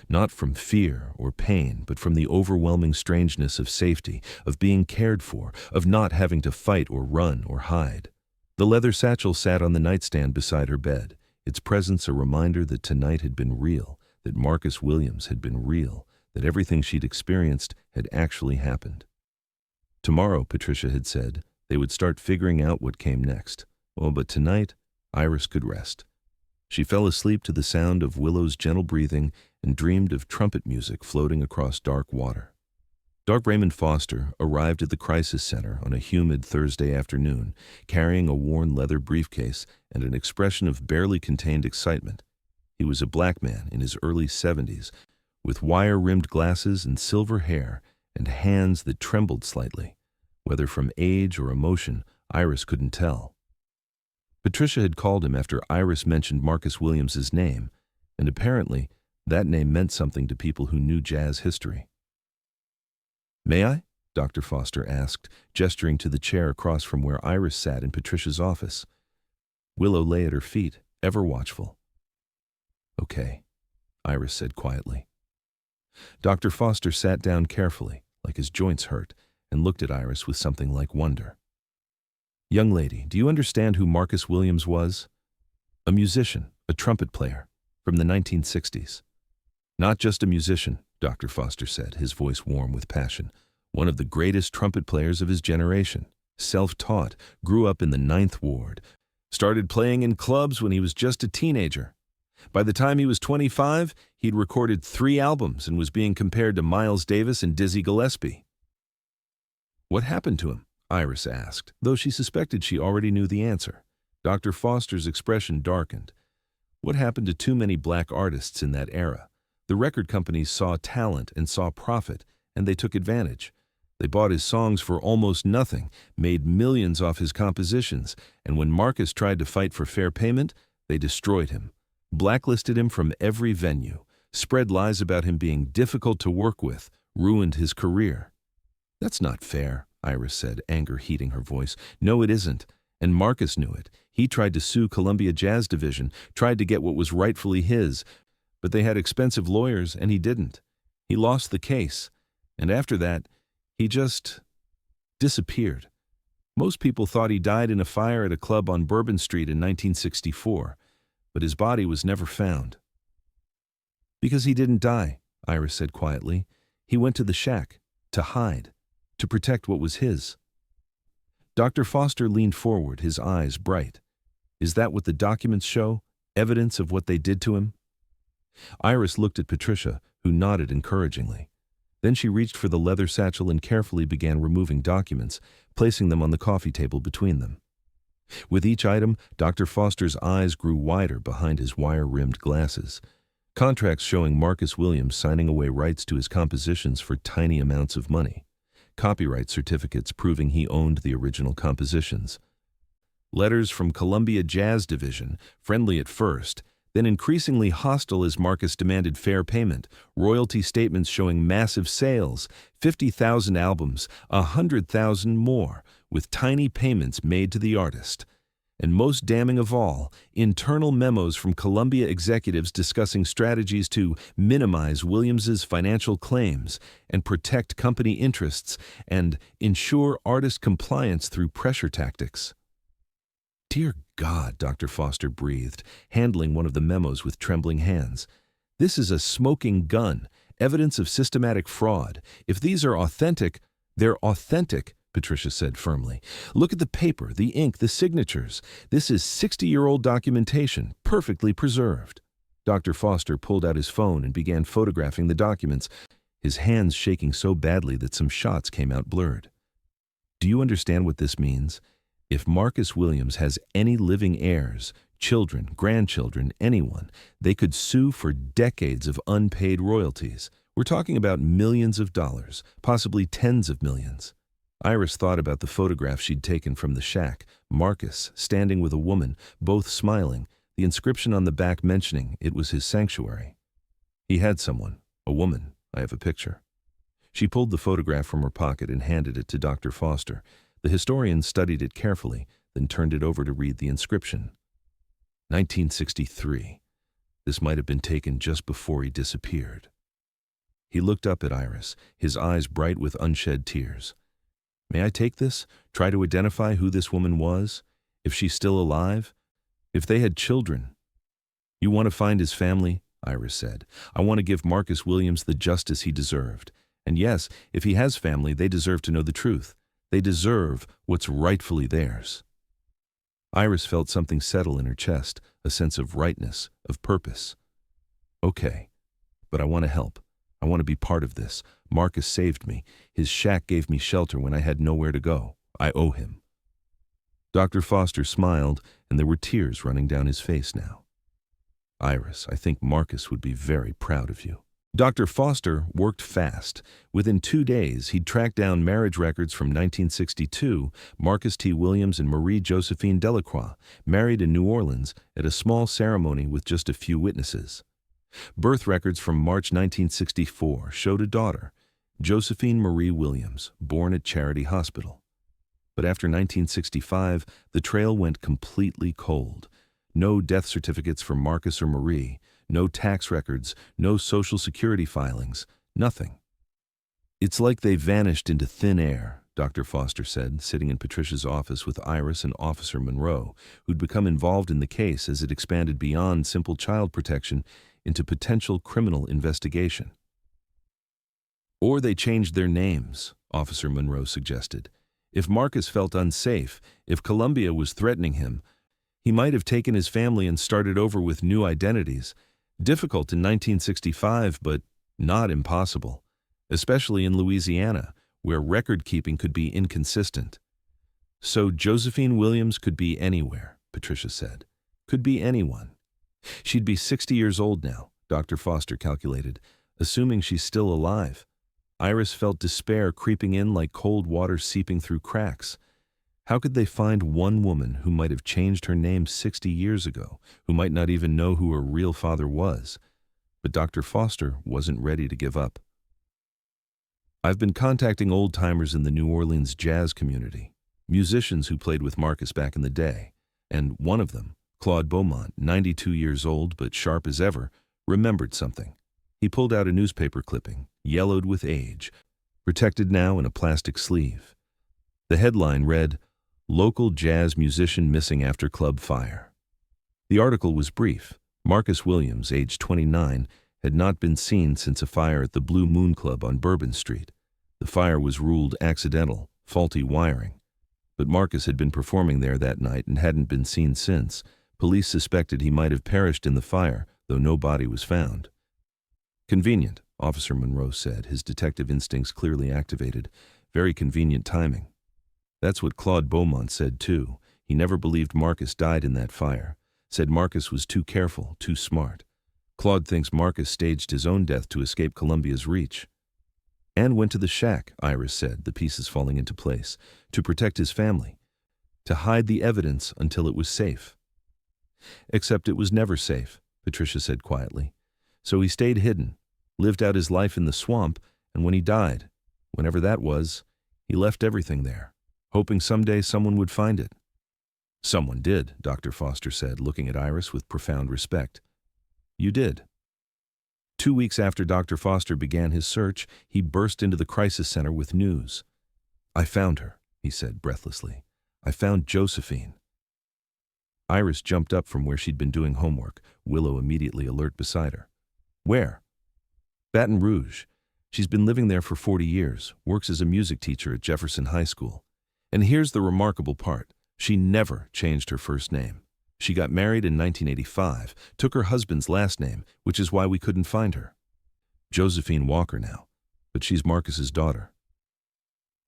Not from fear or pain, but from the overwhelming strangeness of safety, of being cared for, of not having to fight or run or hide. The leather satchel sat on the nightstand beside her bed, its presence a reminder that tonight had been real, that Marcus Williams had been real, that everything she'd experienced had actually happened. Tomorrow, Patricia had said, they would start figuring out what came next. Well, but tonight, Iris could rest. She fell asleep to the sound of Willow's gentle breathing and dreamed of trumpet music floating across dark water. Doc Raymond Foster arrived at the crisis center on a humid Thursday afternoon, carrying a worn leather briefcase and an expression of barely contained excitement. He was a black man in his early 70s, with wire-rimmed glasses and silver hair and hands that trembled slightly. Whether from age or emotion, Iris couldn't tell. Patricia had called him after Iris mentioned Marcus Williams's name, and apparently that name meant something to people who knew jazz history. "May I?" Dr. Foster asked, gesturing to the chair across from where Iris sat in Patricia's office. Willow lay at her feet, ever watchful. "Okay," Iris said quietly. Dr. Foster sat down carefully, like his joints hurt, and looked at Iris with something like wonder. "Young lady, do you understand who Marcus Williams was? A musician, a trumpet player, from the 1960s. Not just a musician," Dr. Foster said, his voice warm with passion. "One of the greatest trumpet players of his generation. Self-taught, grew up in the 9th Ward. Started playing in clubs when he was just a teenager. By the time he was 25, he'd recorded 3 albums and was being compared to Miles Davis and Dizzy Gillespie." "What happened to him?" Iris asked, though she suspected she already knew the answer. Dr. Foster's expression darkened. What happened to too many black artists in that era? The record companies saw talent and saw profit, and they took advantage. They bought his songs for almost nothing, made millions off his compositions, and when Marcus tried to fight for fair payment, they destroyed him, blacklisted him from every venue, spread lies about him being difficult to work with, ruined his career. "That's not fair," Iris said, anger heating her voice. "No, it isn't. And Marcus knew it. He tried to sue Columbia Jazz Division, tried to get what was rightfully his, but they had expensive lawyers and he didn't. He lost the case. And after that, he just..." Disappeared. Most people thought he died in a fire at a club on Bourbon Street in 1964, but his body was never found. Because he didn't die, Iris said quietly. He went to the shack, to hide, to protect what was his. Dr. Foster leaned forward, his eyes bright. Is that what the documents show? Evidence of what they did to him? Iris looked at Patricia, who nodded encouragingly. Then she reached for the leather satchel and carefully began removing documents, placing them on the coffee table between them. With each item, Dr. Foster's eyes grew wider behind his wire-rimmed glasses. Contracts showing Marcus Williams signing away rights to his compositions for tiny amounts of money. Copyright certificates proving he owned the original compositions. Letters from Columbia Jazz Division, friendly at first, then increasingly hostile as Marcus demanded fair payment. Royalty statements showing massive sales, 50,000 albums, 100,000 more, with tiny payments made to the artist. And most damning of all, internal memos from Columbia executives discussing strategies to minimize Williams's financial claims and protect company interests and ensure artist compliance through pressure tactics. Dear God, Dr. Foster breathed, handling one of the memos with trembling hands. This is a smoking gun, evidence of systematic fraud. If these are authentic, they're authentic, Patricia said firmly. Look at the paper, the ink, the signatures. This is 60-year-old documentation, perfectly preserved. Dr. Foster pulled out his phone and began photographing the documents, his hands shaking so badly that some shots came out blurred. Do you understand what this means? If Marcus Williams has any living heirs, children, grandchildren, anyone, they could sue for decades of unpaid royalties. We're talking about millions of dollars, possibly tens of millions. Iris thought about the photograph she'd taken from the shack, Marcus standing with a woman, both smiling, the inscription on the back mentioning it was his sanctuary. He had someone, a woman. I have a picture. She pulled the photograph from her pocket and handed it to Dr. Foster. The historian studied it carefully, then turned it over to read the inscription. 1963. This might have been taken just before he disappeared. He looked up at Iris, his eyes bright with unshed tears. May I take this? Try to identify who this woman was? If she's still alive? If they had children? You want to find his family? Iris said. I want to give Marcus Williams the justice he deserved. And yes, if he has family, they deserve to know the truth. They deserve what's rightfully theirs. Iris felt something settle in her chest, a sense of rightness, of purpose. Okay, but I want to help. I want to be part of this. Marcus saved me. His shack gave me shelter when I had nowhere to go. I owe him. Dr. Foster smiled, and there were tears running down his face now. Iris, I think Marcus would be very proud of you. Dr. Foster worked fast. Within 2 days, he'd tracked down marriage records from 1962, Marcus T. Williams and Marie Josephine Delacroix, married in New Orleans at a small ceremony with just a few witnesses. Birth records from March 1964 showed a daughter, Josephine Marie Williams, born at Charity Hospital. But after 1965, the trail went completely cold. No death certificates for Marcus or Marie, no tax records, no Social Security filings, nothing. It's like they vanished into thin air, Dr. Foster said, sitting in Patricia's office with Iris and Officer Monroe, who'd become involved in the case as it expanded beyond simple child protection into potential criminal investigation. Or they changed their names, Officer Monroe suggested. If Marcus felt unsafe, if Columbia was threatening him, he might have taken his family and started over with new identities. Difficult in 1965, but not impossible, especially in Louisiana, where record-keeping could be inconsistent. So Josephine Williams could be anywhere, Patricia said. Could be anyone. She'd be 60 years old now, Dr. Foster calculated, assuming she's still alive. Iris felt despair creeping in like cold water seeping through cracks. How could they find one woman who might have changed her name 60 years ago, who might not even know who her real father was? But Dr. Foster wasn't ready to give up. I've been contacting old-timers in the New Orleans jazz community, musicians who played with Marcus back in the day, and one of them, Claude Beaumont, 92 years old but sharp as ever, remembered something. He pulled out a newspaper clipping, yellowed with age, protected now in a plastic sleeve. The headline read, "Local Jazz Musician Missing After Club Fire." The article was brief. Marcus Williams, age 29, had not been seen since a fire at the Blue Moon Club on Bourbon Street. The fire was ruled accidental, faulty wiring. But Marcus had been performing there that night and hadn't been seen since. Police suspected he might have perished in the fire, though no body was found. "Convenient," Officer Monroe said, his detective instincts clearly activated. "Very convenient timing." That's what Claude Beaumont said too. He never believed Marcus died in that fire. Said Marcus was too careful, too smart. Claude thinks Marcus staged his own death to escape Columbia's reach. "And went to the shack," Iris said, the pieces falling into place, "to protect his family, to hide the evidence until it was safe." "Except it was never safe," Patricia said quietly. "So he stayed hidden, lived out his life in the swamp, and when he died, whenever that was, he left everything there, hoping someday someone would find it." "Someone did," Dr. Foster said, looking at Iris with profound respect. "You did." 2 weeks after Dr. Foster began his search, he burst into the crisis center with news. "I found her," he said breathlessly. "I found Josephine." Iris jumped up from where she'd been doing homework, Willow immediately alert beside her. "Where?" "Baton Rouge. She's been living there for 40 years, works as a music teacher at Jefferson High School. And here's the remarkable part. She never changed her first name. She got married in 1985, took her husband's last name, which is why we couldn't find her. Josephine Walker now, but she's Marcus's daughter."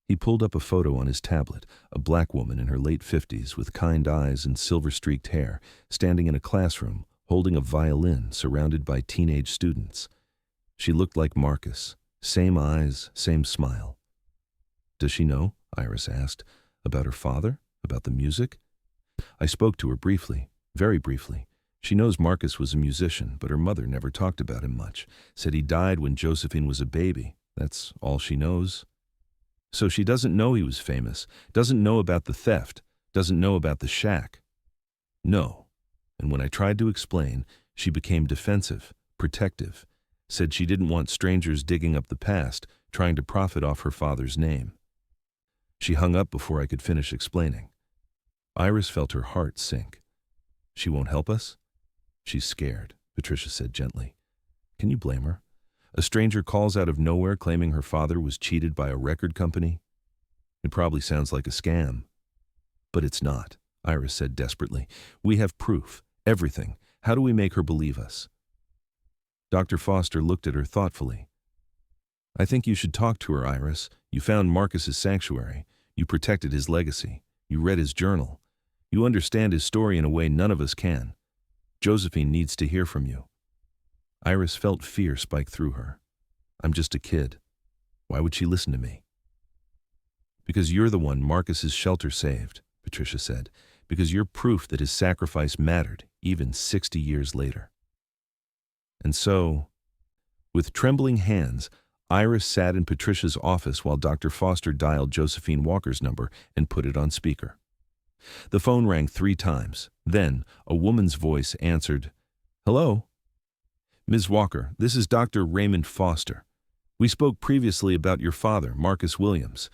He pulled up a photo on his tablet, a black woman in her late 50s with kind eyes and silver-streaked hair, standing in a classroom, holding a violin surrounded by teenage students. She looked like Marcus, same eyes, same smile. "Does she know?" Iris asked. "About her father? About the music?" "I spoke to her briefly, very briefly. She knows Marcus was a musician, but her mother never talked about him much. Said he died when Josephine was a baby. That's all she knows." "So she doesn't know he was famous, doesn't know about the theft, doesn't know about the shack?" "No. And when I tried to explain, she became defensive, protective. Said she didn't want strangers digging up the past, trying to profit off her father's name." She hung up before I could finish explaining. Iris felt her heart sink. "She won't help us?" "She's scared," Patricia said gently. "Can you blame her? A stranger calls out of nowhere claiming her father was cheated by a record company. It probably sounds like a scam." "But it's not," Iris said desperately. "We have proof, everything. How do we make her believe us?" Dr. Foster looked at her thoughtfully. "I think you should talk to her, Iris. You found Marcus's sanctuary. You protected his legacy. You read his journal. You understand his story in a way none of us can. Josephine needs to hear from you." Iris felt fear spike through her. "I'm just a kid. Why would she listen to me?" "Because you're the one Marcus's shelter saved," Patricia said. "Because you're proof that his sacrifice mattered, even 60 years later." And so, with trembling hands, Iris sat in Patricia's office while Dr. Foster dialed Josephine Walker's number and put it on speaker. The phone rang 3 times. Then, a woman's voice answered, "Hello?" "Ms. Walker, this is Dr. Raymond Foster. We spoke previously about your father, Marcus Williams.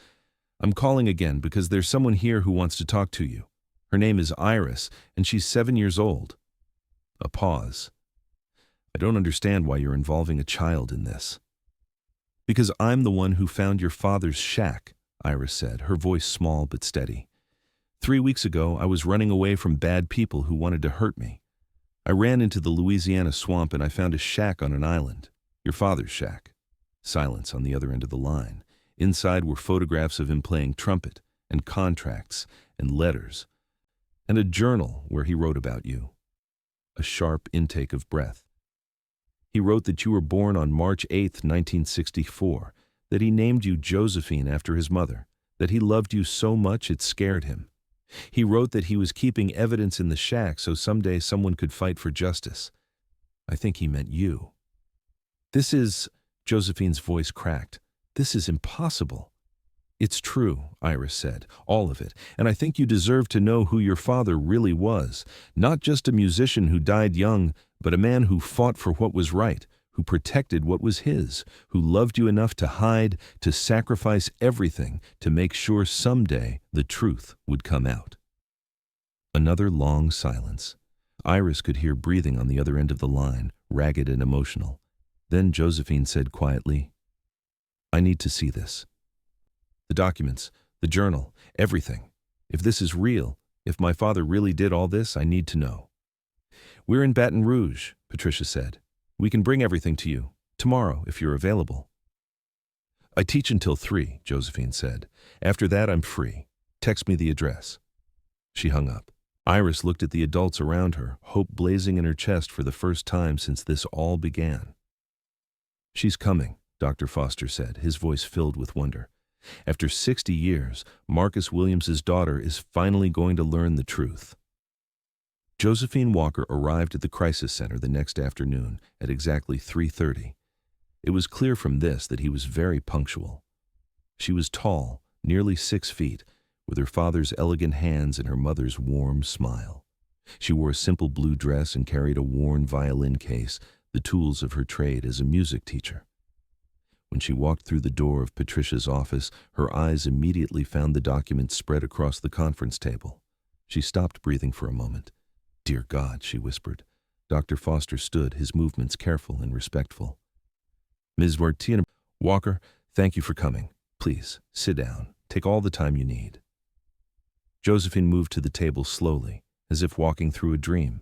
I'm calling again because there's someone here who wants to talk to you. Her name is Iris, and she's 7 years old." A pause. "I don't understand why you're involving a child in this." "Because I'm the one who found your father's shack," Iris said, her voice small but steady. 3 weeks ago, I was running away from bad people who wanted to hurt me. I ran into the Louisiana swamp and I found a shack on an island. Your father's shack." Silence on the other end of the line. Inside were photographs of him playing trumpet, and contracts, and letters, and a journal where he wrote about you. A sharp intake of breath. He wrote that you were born on March 8, 1964, that he named you Josephine after his mother, that he loved you so much it scared him. He wrote that he was keeping evidence in the shack so someday someone could fight for justice. I think he meant you." "This is," Josephine's voice cracked, "this is impossible." "It's true," Iris said, "all of it, and I think you deserve to know who your father really was, not just a musician who died young, but a man who fought for what was right, who protected what was his, who loved you enough to hide, to sacrifice everything to make sure someday the truth would come out. Another long silence. Iris could hear breathing on the other end of the line, ragged and emotional. Then Josephine said quietly, "I need to see this. The documents, the journal, everything. If this is real, if my father really did all this, I need to know." "We're in Baton Rouge," Patricia said. "We can bring everything to you, tomorrow, if you're available." "I teach until 3, Josephine said. "After that, I'm free. Text me the address." She hung up. Iris looked at the adults around her, hope blazing in her chest for the first time since this all began. "She's coming," Dr. Foster said, his voice filled with wonder. "After 60 years, Marcus Williams's daughter is finally going to learn the truth." Josephine Walker arrived at the crisis center the next afternoon at exactly 3:30. It was clear from this that he was very punctual. She was tall, nearly 6 feet, with her father's elegant hands and her mother's warm smile. She wore a simple blue dress and carried a worn violin case, the tools of her trade as a music teacher. When she walked through the door of Patricia's office, her eyes immediately found the documents spread across the conference table. She stopped breathing for a moment. "Dear God," she whispered. Dr. Foster stood, his movements careful and respectful. "Ms. Martina Walker, thank you for coming. Please, sit down. Take all the time you need." Josephine moved to the table slowly, as if walking through a dream.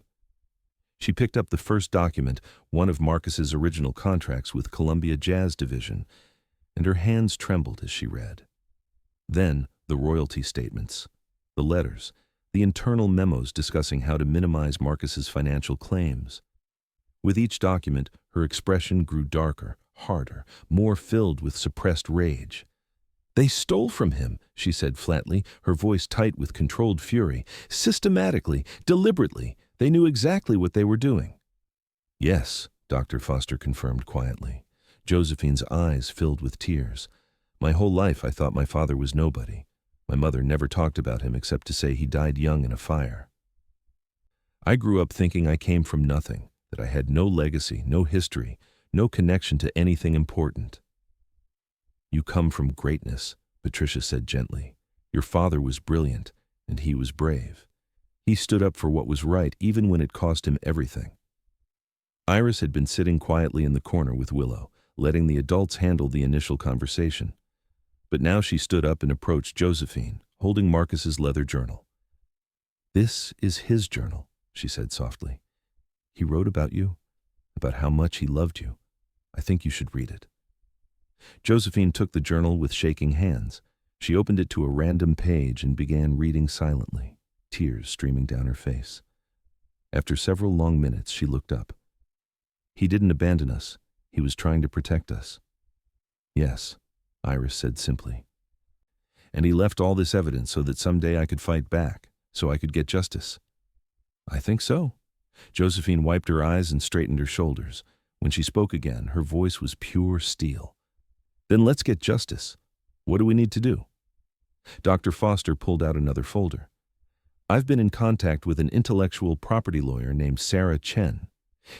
She picked up the first document, one of Marcus's original contracts with Columbia Jazz Division, and her hands trembled as she read. Then the royalty statements, the letters, the internal memos discussing how to minimize Marcus's financial claims. With each document, her expression grew darker, harder, more filled with suppressed rage. "They stole from him," she said flatly, her voice tight with controlled fury. "Systematically, deliberately. They knew exactly what they were doing." "Yes," Dr. Foster confirmed quietly. Josephine's eyes filled with tears. "My whole life I thought my father was nobody. My mother never talked about him except to say he died young in a fire. I grew up thinking I came from nothing, that I had no legacy, no history, no connection to anything important." "You come from greatness," Patricia said gently. "Your father was brilliant, and he was brave. He stood up for what was right even when it cost him everything." Iris had been sitting quietly in the corner with Willow, letting the adults handle the initial conversation. But now she stood up and approached Josephine, holding Marcus's leather journal. "This is his journal," she said softly. "He wrote about you, about how much he loved you. I think you should read it." Josephine took the journal with shaking hands. She opened it to a random page and began reading silently, tears streaming down her face. After several long minutes, she looked up. "He didn't abandon us. He was trying to protect us." "Yes," Iris said simply. "And he left all this evidence so that someday I could fight back, so I could get justice." "I think so." Josephine wiped her eyes and straightened her shoulders. When she spoke again, her voice was pure steel. "Then let's get justice. What do we need to do?" Dr. Foster pulled out another folder. "I've been in contact with an intellectual property lawyer named Sarah Chen.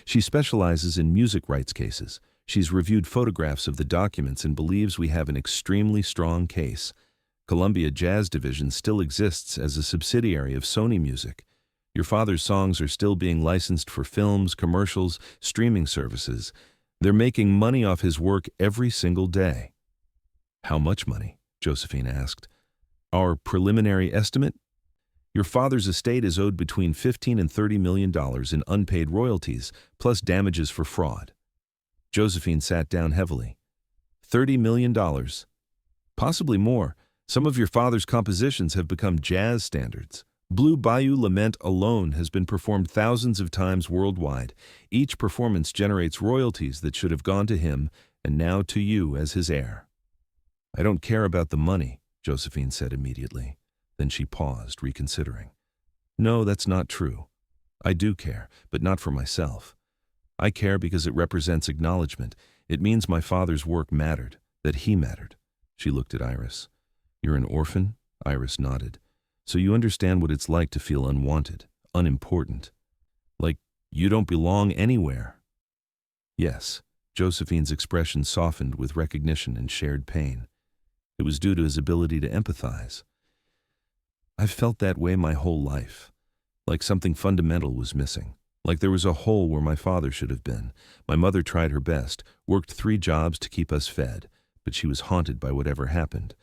She specializes in music rights cases. She's reviewed photographs of the documents and believes we have an extremely strong case. Columbia Jazz Division still exists as a subsidiary of Sony Music. Your father's songs are still being licensed for films, commercials, streaming services. They're making money off his work every single day." "How much money?" Josephine asked. "Our preliminary estimate? Your father's estate is owed between $15 and $30 million in unpaid royalties, plus damages for fraud." Josephine sat down heavily. $30 million. Possibly more. Some of your father's compositions have become jazz standards. Blue Bayou Lament alone has been performed thousands of times worldwide. Each performance generates royalties that should have gone to him and now to you as his heir." "I don't care about the money," Josephine said immediately. Then she paused, reconsidering. "No, that's not true. I do care, but not for myself. I care because it represents acknowledgement. It means my father's work mattered, that he mattered." She looked at Iris. "You're an orphan?" Iris nodded. "So you understand what it's like to feel unwanted, unimportant. Like you don't belong anywhere." "Yes," Josephine's expression softened with recognition and shared pain. It was due to his ability to empathize. I've felt that way my whole life, like something fundamental was missing, like there was a hole where my father should have been. My mother tried her best, worked 3 jobs to keep us fed, but she was haunted by whatever happened.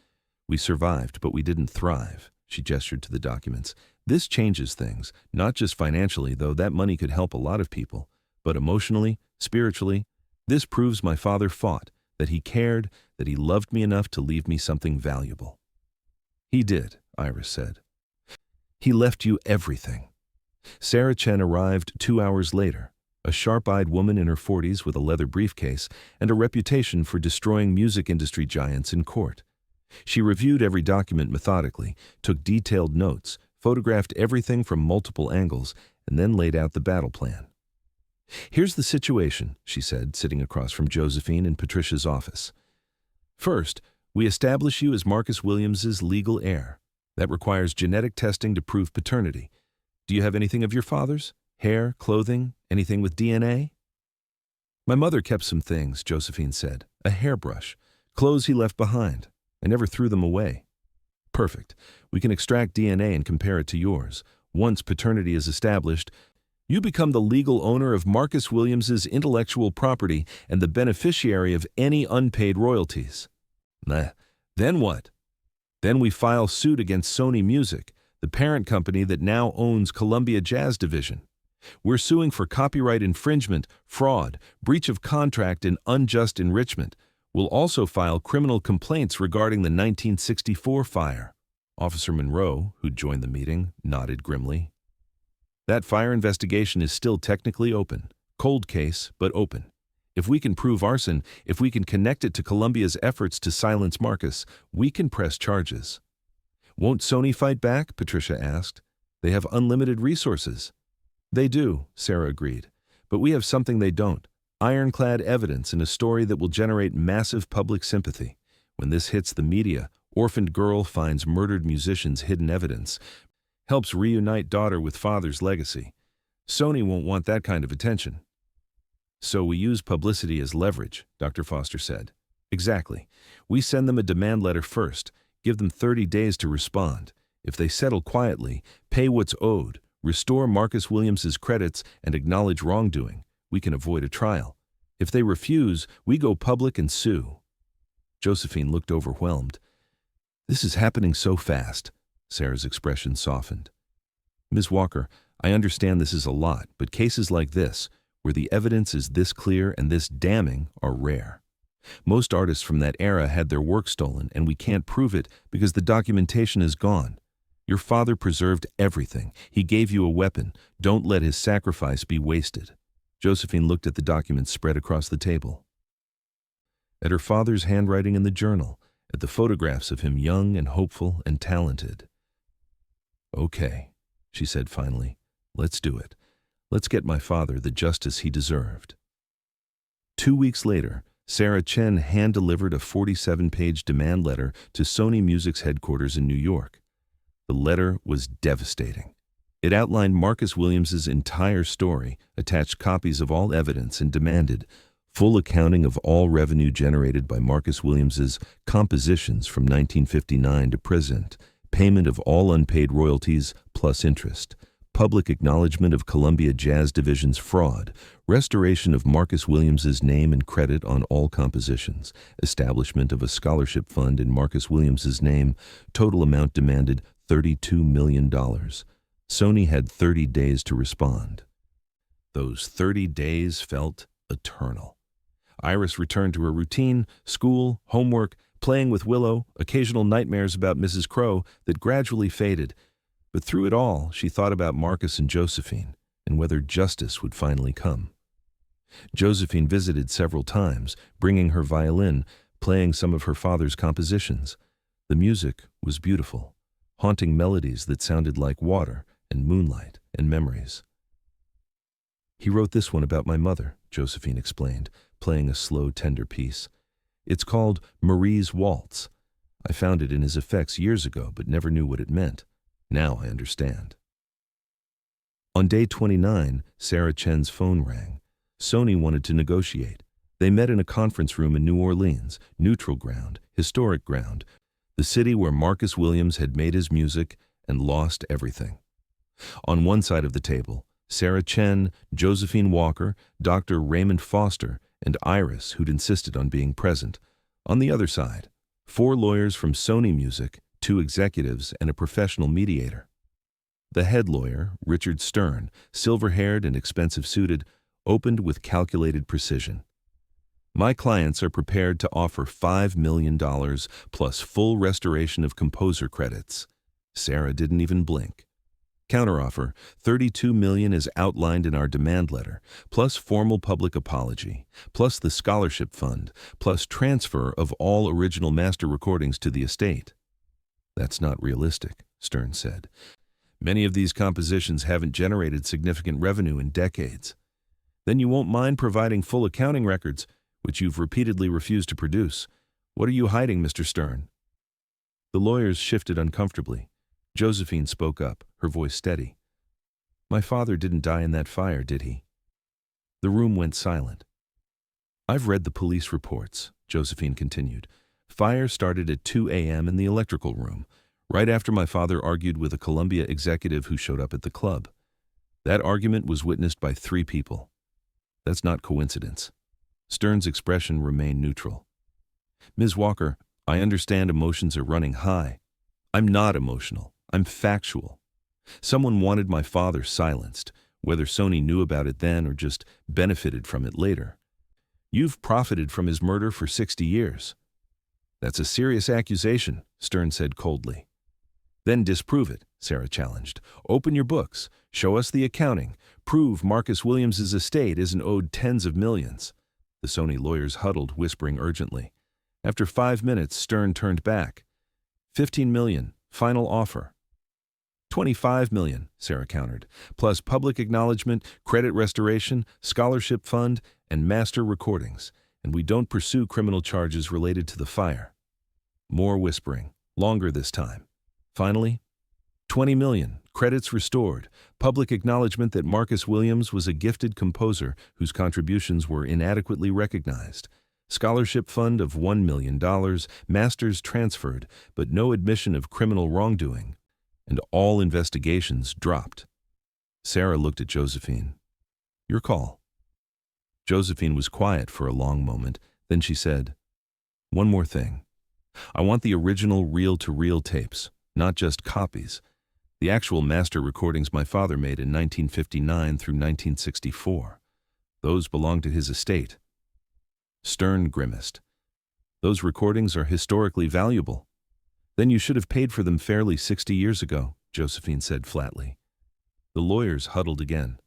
We survived, but we didn't thrive. She gestured to the documents. This changes things, not just financially, though that money could help a lot of people, but emotionally, spiritually. This proves my father fought, that he cared, that he loved me enough to leave me something valuable. He did, Iris said. He left you everything. Sarah Chen arrived 2 hours later, a sharp-eyed woman in her 40s with a leather briefcase and a reputation for destroying music industry giants in court. She reviewed every document methodically, took detailed notes, photographed everything from multiple angles, and then laid out the battle plan. Here's the situation, she said, sitting across from Josephine in Patricia's office. First, we establish you as Marcus Williams's legal heir. That requires genetic testing to prove paternity. Do you have anything of your father's? Hair, clothing, anything with DNA? My mother kept some things, Josephine said. A hairbrush, clothes he left behind. I never threw them away. Perfect. We can extract DNA and compare it to yours. Once paternity is established, you become the legal owner of Marcus Williams's intellectual property and the beneficiary of any unpaid royalties. Then what? Then we file suit against Sony Music, the parent company that now owns Columbia Jazz Division. We're suing for copyright infringement, fraud, breach of contract, and unjust enrichment. We'll also file criminal complaints regarding the 1964 fire. Officer Monroe, who'd joined the meeting, nodded grimly. That fire investigation is still technically open. Cold case, but open. If we can prove arson, if we can connect it to Columbia's efforts to silence Marcus, we can press charges. Won't Sony fight back? Patricia asked. They have unlimited resources. They do, Sarah agreed. But we have something they don't. Ironclad evidence and a story that will generate massive public sympathy. When this hits the media, orphaned girl finds murdered musician's hidden evidence, helps reunite daughter with father's legacy. Sony won't want that kind of attention. So we use publicity as leverage, Dr. Foster said. Exactly. We send them a demand letter first, give them 30 days to respond. If they settle quietly, pay what's owed, restore Marcus Williams's credits, and acknowledge wrongdoing, we can avoid a trial. If they refuse, we go public and sue. Josephine looked overwhelmed. This is happening so fast. Sarah's expression softened. Ms. Walker, I understand this is a lot, but cases like this, where the evidence is this clear and this damning, are rare. Most artists from that era had their work stolen, and we can't prove it because the documentation is gone. Your father preserved everything. He gave you a weapon. Don't let his sacrifice be wasted. Josephine looked at the documents spread across the table. At her father's handwriting in the journal, at the photographs of him young and hopeful and talented. Okay, she said finally, let's do it. Let's get my father the justice he deserved. 2 weeks later, Sarah Chen hand-delivered a 47-page demand letter to Sony Music's headquarters in New York. The letter was devastating. It outlined Marcus Williams's entire story, attached copies of all evidence, and demanded full accounting of all revenue generated by Marcus Williams's compositions from 1959 to present, payment of all unpaid royalties plus interest, public acknowledgement of Columbia Jazz Division's fraud, restoration of Marcus Williams's name and credit on all compositions, establishment of a scholarship fund in Marcus Williams's name, total amount demanded $32 million. Sony had 30 days to respond. Those 30 days felt eternal. Iris returned to her routine, school, homework, playing with Willow, occasional nightmares about Mrs. Crow that gradually faded. But through it all, she thought about Marcus and Josephine, and whether justice would finally come. Josephine visited several times, bringing her violin, playing some of her father's compositions. The music was beautiful, haunting melodies that sounded like water and moonlight and memories. He wrote this one about my mother, Josephine explained, playing a slow, tender piece. It's called Marie's Waltz. I found it in his effects years ago, but never knew what it meant. Now I understand. On day 29, Sarah Chen's phone rang. Sony wanted to negotiate. They met in a conference room in New Orleans, neutral ground, historic ground, the city where Marcus Williams had made his music and lost everything. On one side of the table, Sarah Chen, Josephine Walker, Dr. Raymond Foster, and Iris, who'd insisted on being present. On the other side, 4 lawyers from Sony Music, 2 executives, and a professional mediator. The head lawyer, Richard Stern, silver-haired and expensive-suited, opened with calculated precision. My clients are prepared to offer $5 million plus full restoration of composer credits. Sarah didn't even blink. Counteroffer, $32 million as outlined in our demand letter, plus formal public apology, plus the scholarship fund, plus transfer of all original master recordings to the estate. That's not realistic, Stern said. Many of these compositions haven't generated significant revenue in decades. Then you won't mind providing full accounting records, which you've repeatedly refused to produce. What are you hiding, Mr. Stern? The lawyers shifted uncomfortably. Josephine spoke up, her voice steady. My father didn't die in that fire, did he? The room went silent. I've read the police reports, Josephine continued. Fire started at 2 a.m. in the electrical room, right after my father argued with a Columbia executive who showed up at the club. That argument was witnessed by 3 people. That's not coincidence. Stern's expression remained neutral. Ms. Walker, I understand emotions are running high. I'm not emotional. I'm factual. Someone wanted my father silenced, whether Sony knew about it then or just benefited from it later. You've profited from his murder for 60 years. That's a serious accusation, Stern said coldly. Then disprove it, Sarah challenged. Open your books. Show us the accounting. Prove Marcus Williams's estate isn't owed tens of millions. The Sony lawyers huddled, whispering urgently. After 5 minutes, Stern turned back. $15 million, final offer. $25 million, Sarah countered, plus public acknowledgement, credit restoration, scholarship fund, and master recordings, and we don't pursue criminal charges related to the fire. More whispering, longer this time. Finally, $20 million, credits restored, public acknowledgement that Marcus Williams was a gifted composer whose contributions were inadequately recognized, scholarship fund of $1 million, masters transferred, but no admission of criminal wrongdoing, and all investigations dropped. Sarah looked at Josephine. Your call. Josephine was quiet for a long moment, then she said, One more thing. I want the original reel-to-reel tapes, not just copies. The actual master recordings my father made in 1959 through 1964. Those belong to his estate. Stern grimaced. Those recordings are historically valuable. Then you should have paid for them fairly 60 years ago, Josephine said flatly. The lawyers huddled again.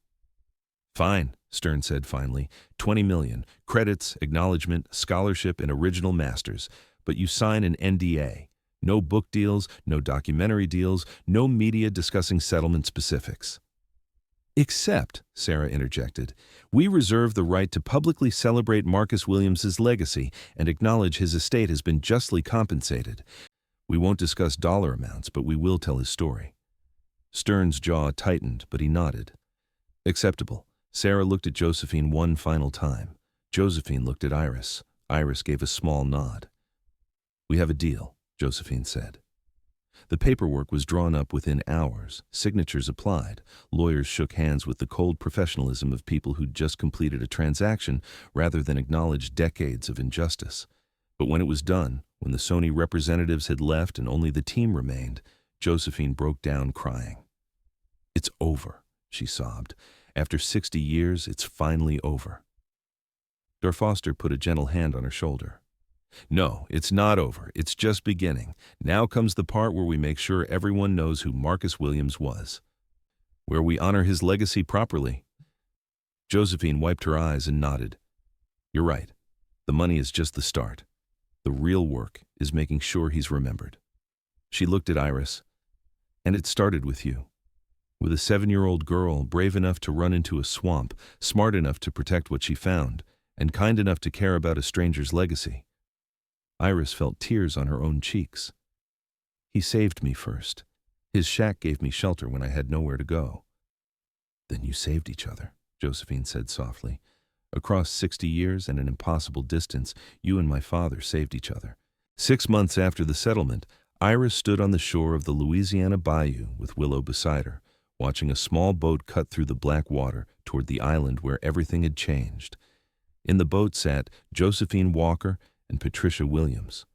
Fine, Stern said finally. $20 million, credits, acknowledgement, scholarship, and original masters. But you sign an NDA. No book deals, no documentary deals, no media discussing settlement specifics. Except, Sarah interjected, we reserve the right to publicly celebrate Marcus Williams's legacy and acknowledge his estate has been justly compensated. We won't discuss dollar amounts, but we will tell his story. Stern's jaw tightened, but he nodded. Acceptable. Sarah looked at Josephine one final time. Josephine looked at Iris. Iris gave a small nod. We have a deal, Josephine said. The paperwork was drawn up within hours, signatures applied, lawyers shook hands with the cold professionalism of people who'd just completed a transaction rather than acknowledge decades of injustice. But when it was done, when the Sony representatives had left and only the team remained, Josephine broke down crying. It's over, she sobbed. After 60 years, it's finally over. Foster put a gentle hand on her shoulder. No, it's not over. It's just beginning. Now comes the part where we make sure everyone knows who Marcus Williams was. Where we honor his legacy properly. Josephine wiped her eyes and nodded. You're right. The money is just the start. The real work is making sure he's remembered. She looked at Iris. And it started with you. With a 7-year-old girl brave enough to run into a swamp, smart enough to protect what she found, and kind enough to care about a stranger's legacy. Iris felt tears on her own cheeks. He saved me first. His shack gave me shelter when I had nowhere to go. Then you saved each other, Josephine said softly. Across 60 years and an impossible distance, you and my father saved each other. 6 months after the settlement, Iris stood on the shore of the Louisiana bayou with Willow beside her, watching a small boat cut through the black water toward the island where everything had changed. In the boat sat Josephine Walker and Patricia Williams.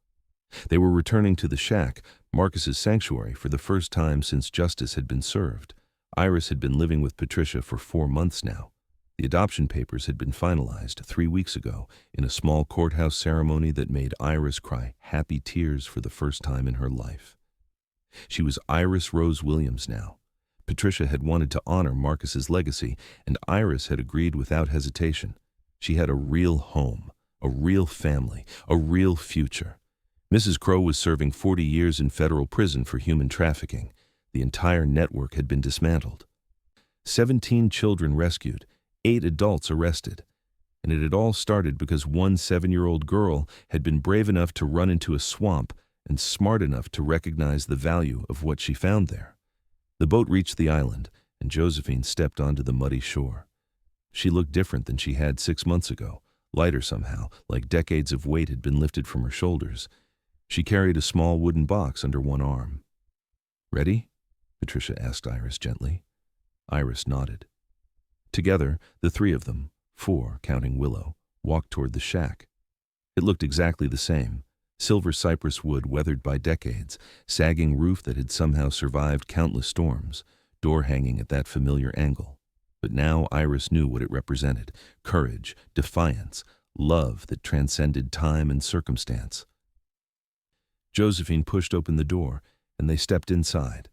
They were returning to the shack, Marcus's sanctuary, for the first time since justice had been served. Iris had been living with Patricia for 4 months now. The adoption papers had been finalized 3 weeks ago in a small courthouse ceremony that made Iris cry happy tears for the first time in her life. She was Iris Rose Williams now. Patricia had wanted to honor Marcus's legacy, and Iris had agreed without hesitation. She had a real home, a real family, a real future. Mrs. Crow was serving 40 years in federal prison for human trafficking. The entire network had been dismantled. 17 children rescued, 8 adults arrested. And it had all started because one 7-year-old girl had been brave enough to run into a swamp and smart enough to recognize the value of what she found there. The boat reached the island, and Josephine stepped onto the muddy shore. She looked different than she had 6 months ago, lighter somehow, like decades of weight had been lifted from her shoulders. She carried a small wooden box under one arm. "Ready?" Patricia asked Iris gently. Iris nodded. Together, the 3 of them, 4 counting Willow, walked toward the shack. It looked exactly the same. Silver cypress wood weathered by decades, sagging roof that had somehow survived countless storms, door hanging at that familiar angle. But now Iris knew what it represented: courage, defiance, love that transcended time and circumstance. Josephine pushed open the door, and they stepped inside.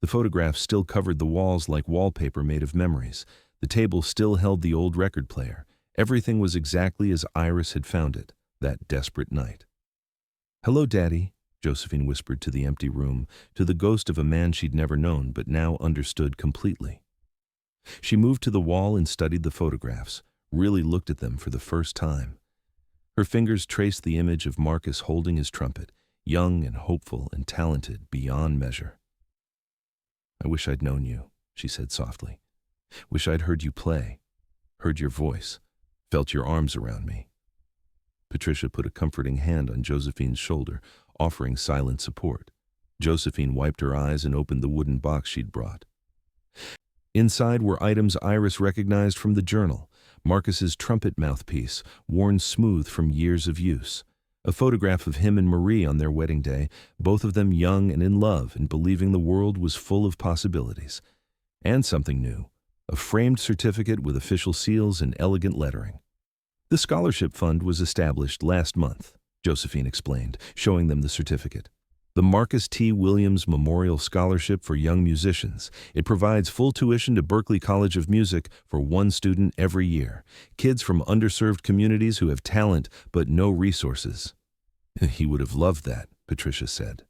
The photographs still covered the walls like wallpaper made of memories. The table still held the old record player. Everything was exactly as Iris had found it that desperate night. "Hello, Daddy," Josephine whispered to the empty room, to the ghost of a man she'd never known but now understood completely. She moved to the wall and studied the photographs, really looked at them for the first time. Her fingers traced the image of Marcus holding his trumpet, young and hopeful and talented beyond measure. "I wish I'd known you," she said softly. "Wish I'd heard you play, heard your voice, felt your arms around me." Patricia put a comforting hand on Josephine's shoulder, offering silent support. Josephine wiped her eyes and opened the wooden box she'd brought. Inside were items Iris recognized from the journal: Marcus's trumpet mouthpiece, worn smooth from years of use; a photograph of him and Marie on their wedding day, both of them young and in love and believing the world was full of possibilities; and something new, a framed certificate with official seals and elegant lettering. "The scholarship fund was established last month," Josephine explained, showing them the certificate. "The Marcus T. Williams Memorial Scholarship for Young Musicians. It provides full tuition to Berklee College of Music for 1 student every year. Kids from underserved communities who have talent but no resources." "He would have loved that," Patricia said.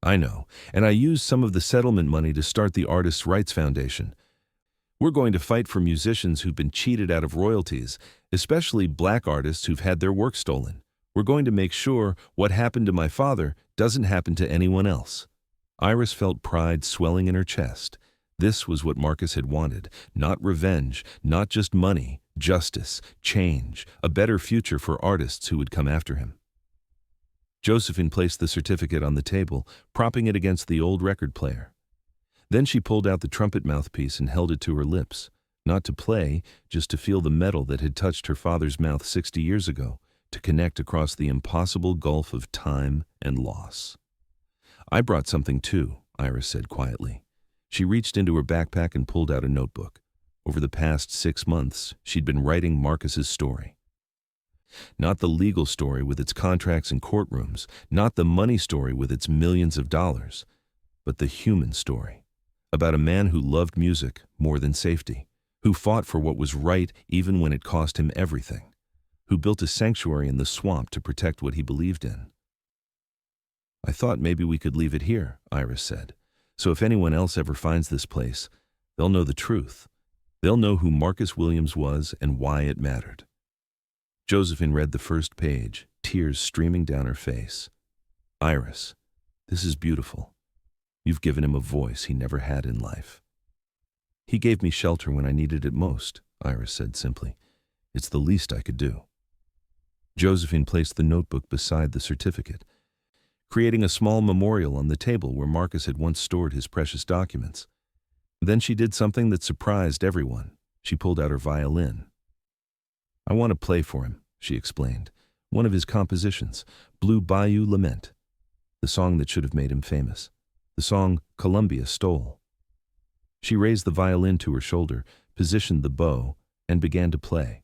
"I know, and I used some of the settlement money to start the Artists' Rights Foundation. We're going to fight for musicians who've been cheated out of royalties, especially black artists who've had their work stolen. We're going to make sure what happened to my father doesn't happen to anyone else." Iris felt pride swelling in her chest. This was what Marcus had wanted: not revenge, not just money, justice, change, a better future for artists who would come after him. Josephine placed the certificate on the table, propping it against the old record player. Then she pulled out the trumpet mouthpiece and held it to her lips, not to play, just to feel the metal that had touched her father's mouth 60 years ago, to connect across the impossible gulf of time and loss. "I brought something too," Iris said quietly. She reached into her backpack and pulled out a notebook. Over the past 6 months, she'd been writing Marcus's story. Not the legal story with its contracts and courtrooms, not the money story with its millions of dollars, but the human story. About a man who loved music more than safety, who fought for what was right even when it cost him everything, who built a sanctuary in the swamp to protect what he believed in. "I thought maybe we could leave it here," Iris said. "So if anyone else ever finds this place, they'll know the truth. They'll know who Marcus Williams was and why it mattered." Josephine read the first page, tears streaming down her face. "Iris, this is beautiful. You've given him a voice he never had in life." "He gave me shelter when I needed it most," Iris said simply. It's the least I could do. Josephine placed the notebook beside the certificate, creating a small memorial on the table where Marcus had once stored his precious documents. Then she did something that surprised everyone. She pulled out her violin. "I want to play for him," she explained. "One of his compositions, Blue Bayou Lament. The song that should have made him famous. The song Columbia stole." She raised the violin to her shoulder, positioned the bow, and began to play.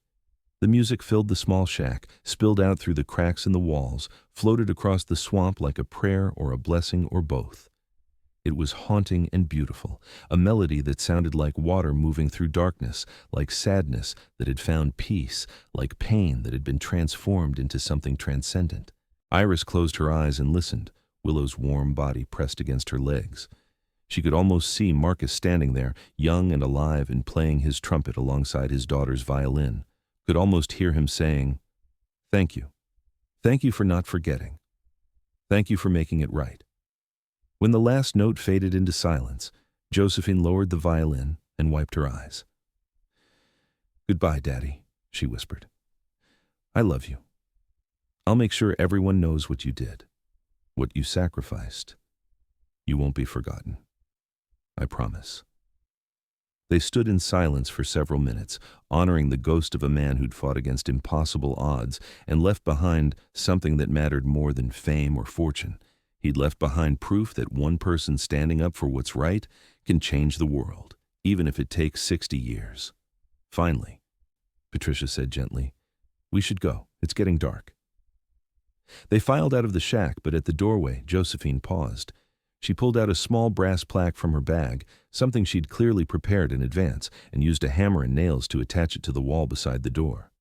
The music filled the small shack, spilled out through the cracks in the walls, floated across the swamp like a prayer or a blessing or both. It was haunting and beautiful, a melody that sounded like water moving through darkness, like sadness that had found peace, like pain that had been transformed into something transcendent. Iris closed her eyes and listened, Willow's warm body pressed against her legs. She could almost see Marcus standing there, young and alive and playing his trumpet alongside his daughter's violin. Could almost hear him saying, "Thank you. Thank you for not forgetting. Thank you for making it right." When the last note faded into silence, Josephine lowered the violin and wiped her eyes. "Goodbye, Daddy," she whispered. "I love you. I'll make sure everyone knows what you did, what you sacrificed. You won't be forgotten. I promise." They stood in silence for several minutes, honoring the ghost of a man who'd fought against impossible odds and left behind something that mattered more than fame or fortune. He'd left behind proof that one person standing up for what's right can change the world, even if it takes 60 years. "Finally," Patricia said gently, "we should go. It's getting dark." They filed out of the shack, but at the doorway, Josephine paused. She pulled out a small brass plaque from her bag, something she'd clearly prepared in advance, and used a hammer and nails to attach it to the wall beside the door.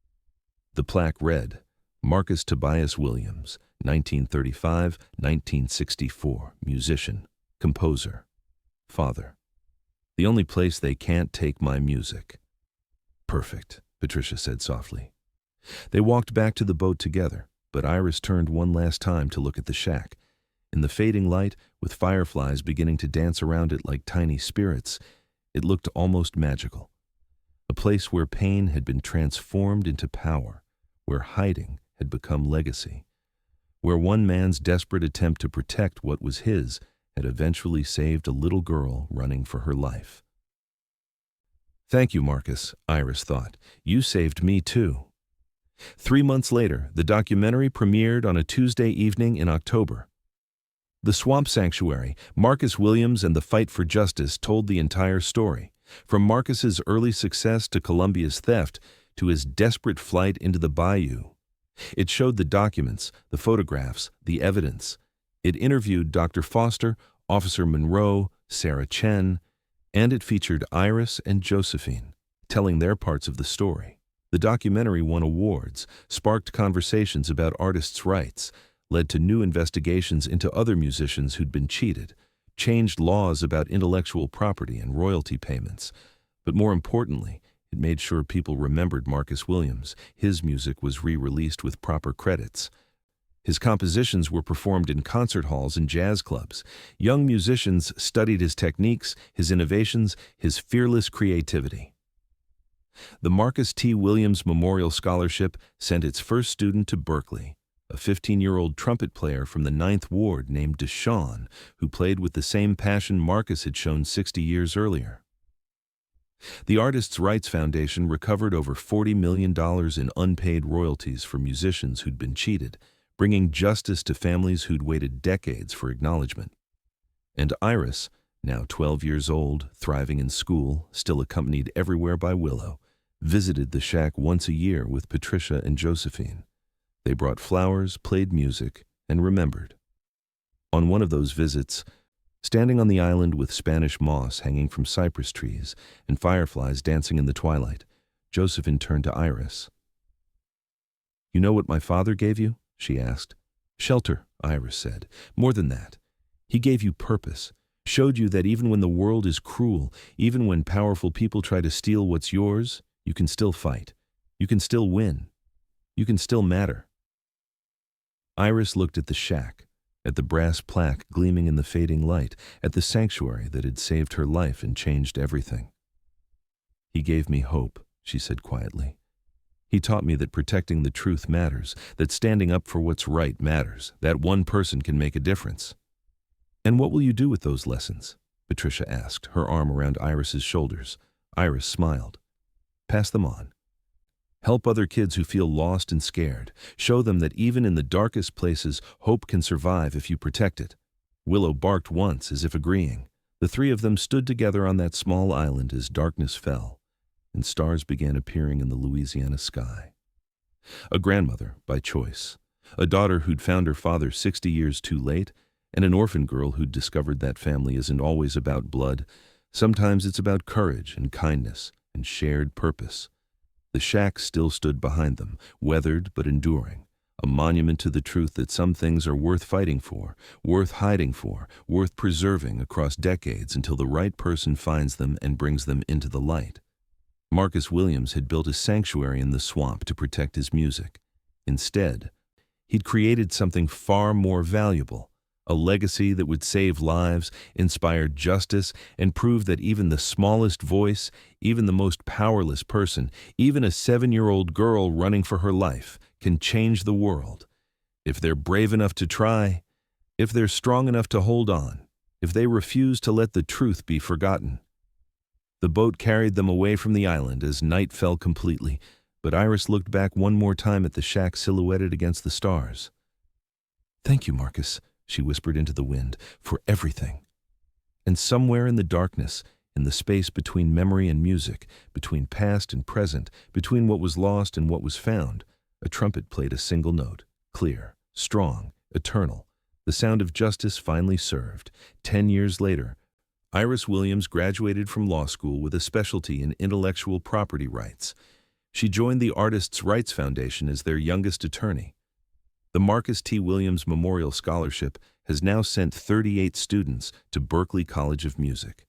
The plaque read, "Marcus Tobias Williams, 1935-1964, musician, composer, father. The only place they can't take my music." "Perfect," Patricia said softly. They walked back to the boat together, but Iris turned one last time to look at the shack. In the fading light, with fireflies beginning to dance around it like tiny spirits, it looked almost magical. A place where pain had been transformed into power, where hiding had become legacy, where one man's desperate attempt to protect what was his had eventually saved a little girl running for her life. "Thank you, Marcus," Iris thought. "You saved me too." 3 months later, the documentary premiered on a Tuesday evening in October. The Swamp Sanctuary, Marcus Williams and the Fight for Justice told the entire story, from Marcus's early success to Columbia's theft to his desperate flight into the bayou. It showed the documents, the photographs, the evidence. It interviewed Dr. Foster, Officer Monroe, Sarah Chen, and it featured Iris and Josephine, telling their parts of the story. The documentary won awards, sparked conversations about artists' rights, led to new investigations into other musicians who'd been cheated, changed laws about intellectual property and royalty payments. But more importantly, it made sure people remembered Marcus Williams. His music was re-released with proper credits. His compositions were performed in concert halls and jazz clubs. Young musicians studied his techniques, his innovations, his fearless creativity. The Marcus T. Williams Memorial Scholarship sent its first student to Berkeley, a 15-year-old trumpet player from the 9th Ward named Deshawn, who played with the same passion Marcus had shown 60 years earlier. The Artists' Rights Foundation recovered over $40 million in unpaid royalties for musicians who'd been cheated, bringing justice to families who'd waited decades for acknowledgement. And Iris, now 12 years old, thriving in school, still accompanied everywhere by Willow, visited the shack once a year with Patricia and Josephine. They brought flowers, played music, and remembered. On one of those visits, standing on the island with Spanish moss hanging from cypress trees and fireflies dancing in the twilight, Josephine turned to Iris. "You know what my father gave you?" she asked. "Shelter," Iris said. "More than that. He gave you purpose, showed you that even when the world is cruel, even when powerful people try to steal what's yours, you can still fight. You can still win. You can still matter." Iris looked at the shack, at the brass plaque gleaming in the fading light, at the sanctuary that had saved her life and changed everything. "He gave me hope," she said quietly. He taught me that protecting the truth matters, that standing up for what's right matters, that one person can make a difference. And what will you do with those lessons? Patricia asked, her arm around Iris's shoulders. Iris smiled. Pass them on. Help other kids who feel lost and scared. Show them that even in the darkest places, hope can survive if you protect it. Willow barked once, as if agreeing. The three of them stood together on that small island as darkness fell, and stars began appearing in the Louisiana sky. A grandmother, by choice. A daughter who'd found her father 60 years too late, and an orphan girl who'd discovered that family isn't always about blood. Sometimes it's about courage and kindness and shared purpose. The shack still stood behind them, weathered but enduring, a monument to the truth that some things are worth fighting for, worth hiding for, worth preserving across decades until the right person finds them and brings them into the light. Marcus Williams had built a sanctuary in the swamp to protect his music. Instead, he'd created something far more valuable, a legacy that would save lives, inspire justice, and prove that even the smallest voice, even the most powerless person, even a 7-year-old girl running for her life, can change the world. If they're brave enough to try, if they're strong enough to hold on, if they refuse to let the truth be forgotten. The boat carried them away from the island as night fell completely, but Iris looked back one more time at the shack silhouetted against the stars. "Thank you, Marcus," she whispered into the wind, "for everything." And somewhere in the darkness, in the space between memory and music, between past and present, between what was lost and what was found, a trumpet played a single note, clear, strong, eternal, the sound of justice finally served. 10 years later, Iris Williams graduated from law school with a specialty in intellectual property rights. She joined the Artists' Rights Foundation as their youngest attorney. The Marcus T. Williams Memorial Scholarship has now sent 38 students to Berklee College of Music.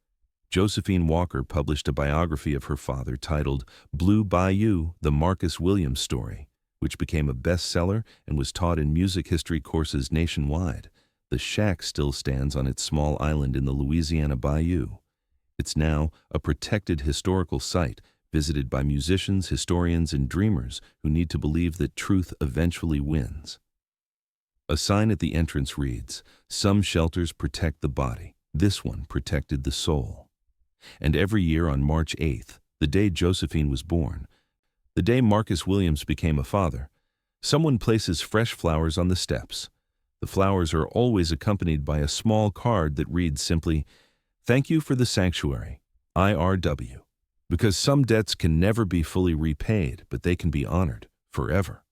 Josephine Walker published a biography of her father titled Blue Bayou, The Marcus Williams Story, which became a bestseller and was taught in music history courses nationwide. The shack still stands on its small island in the Louisiana Bayou. It's now a protected historical site visited by musicians, historians, and dreamers who need to believe that truth eventually wins. A sign at the entrance reads, "Some shelters protect the body. This one protected the soul." And every year on March 8th, the day Josephine was born, the day Marcus Williams became a father, someone places fresh flowers on the steps. The flowers are always accompanied by a small card that reads simply, "Thank you for the sanctuary, IRW." Because some debts can never be fully repaid, but they can be honored forever.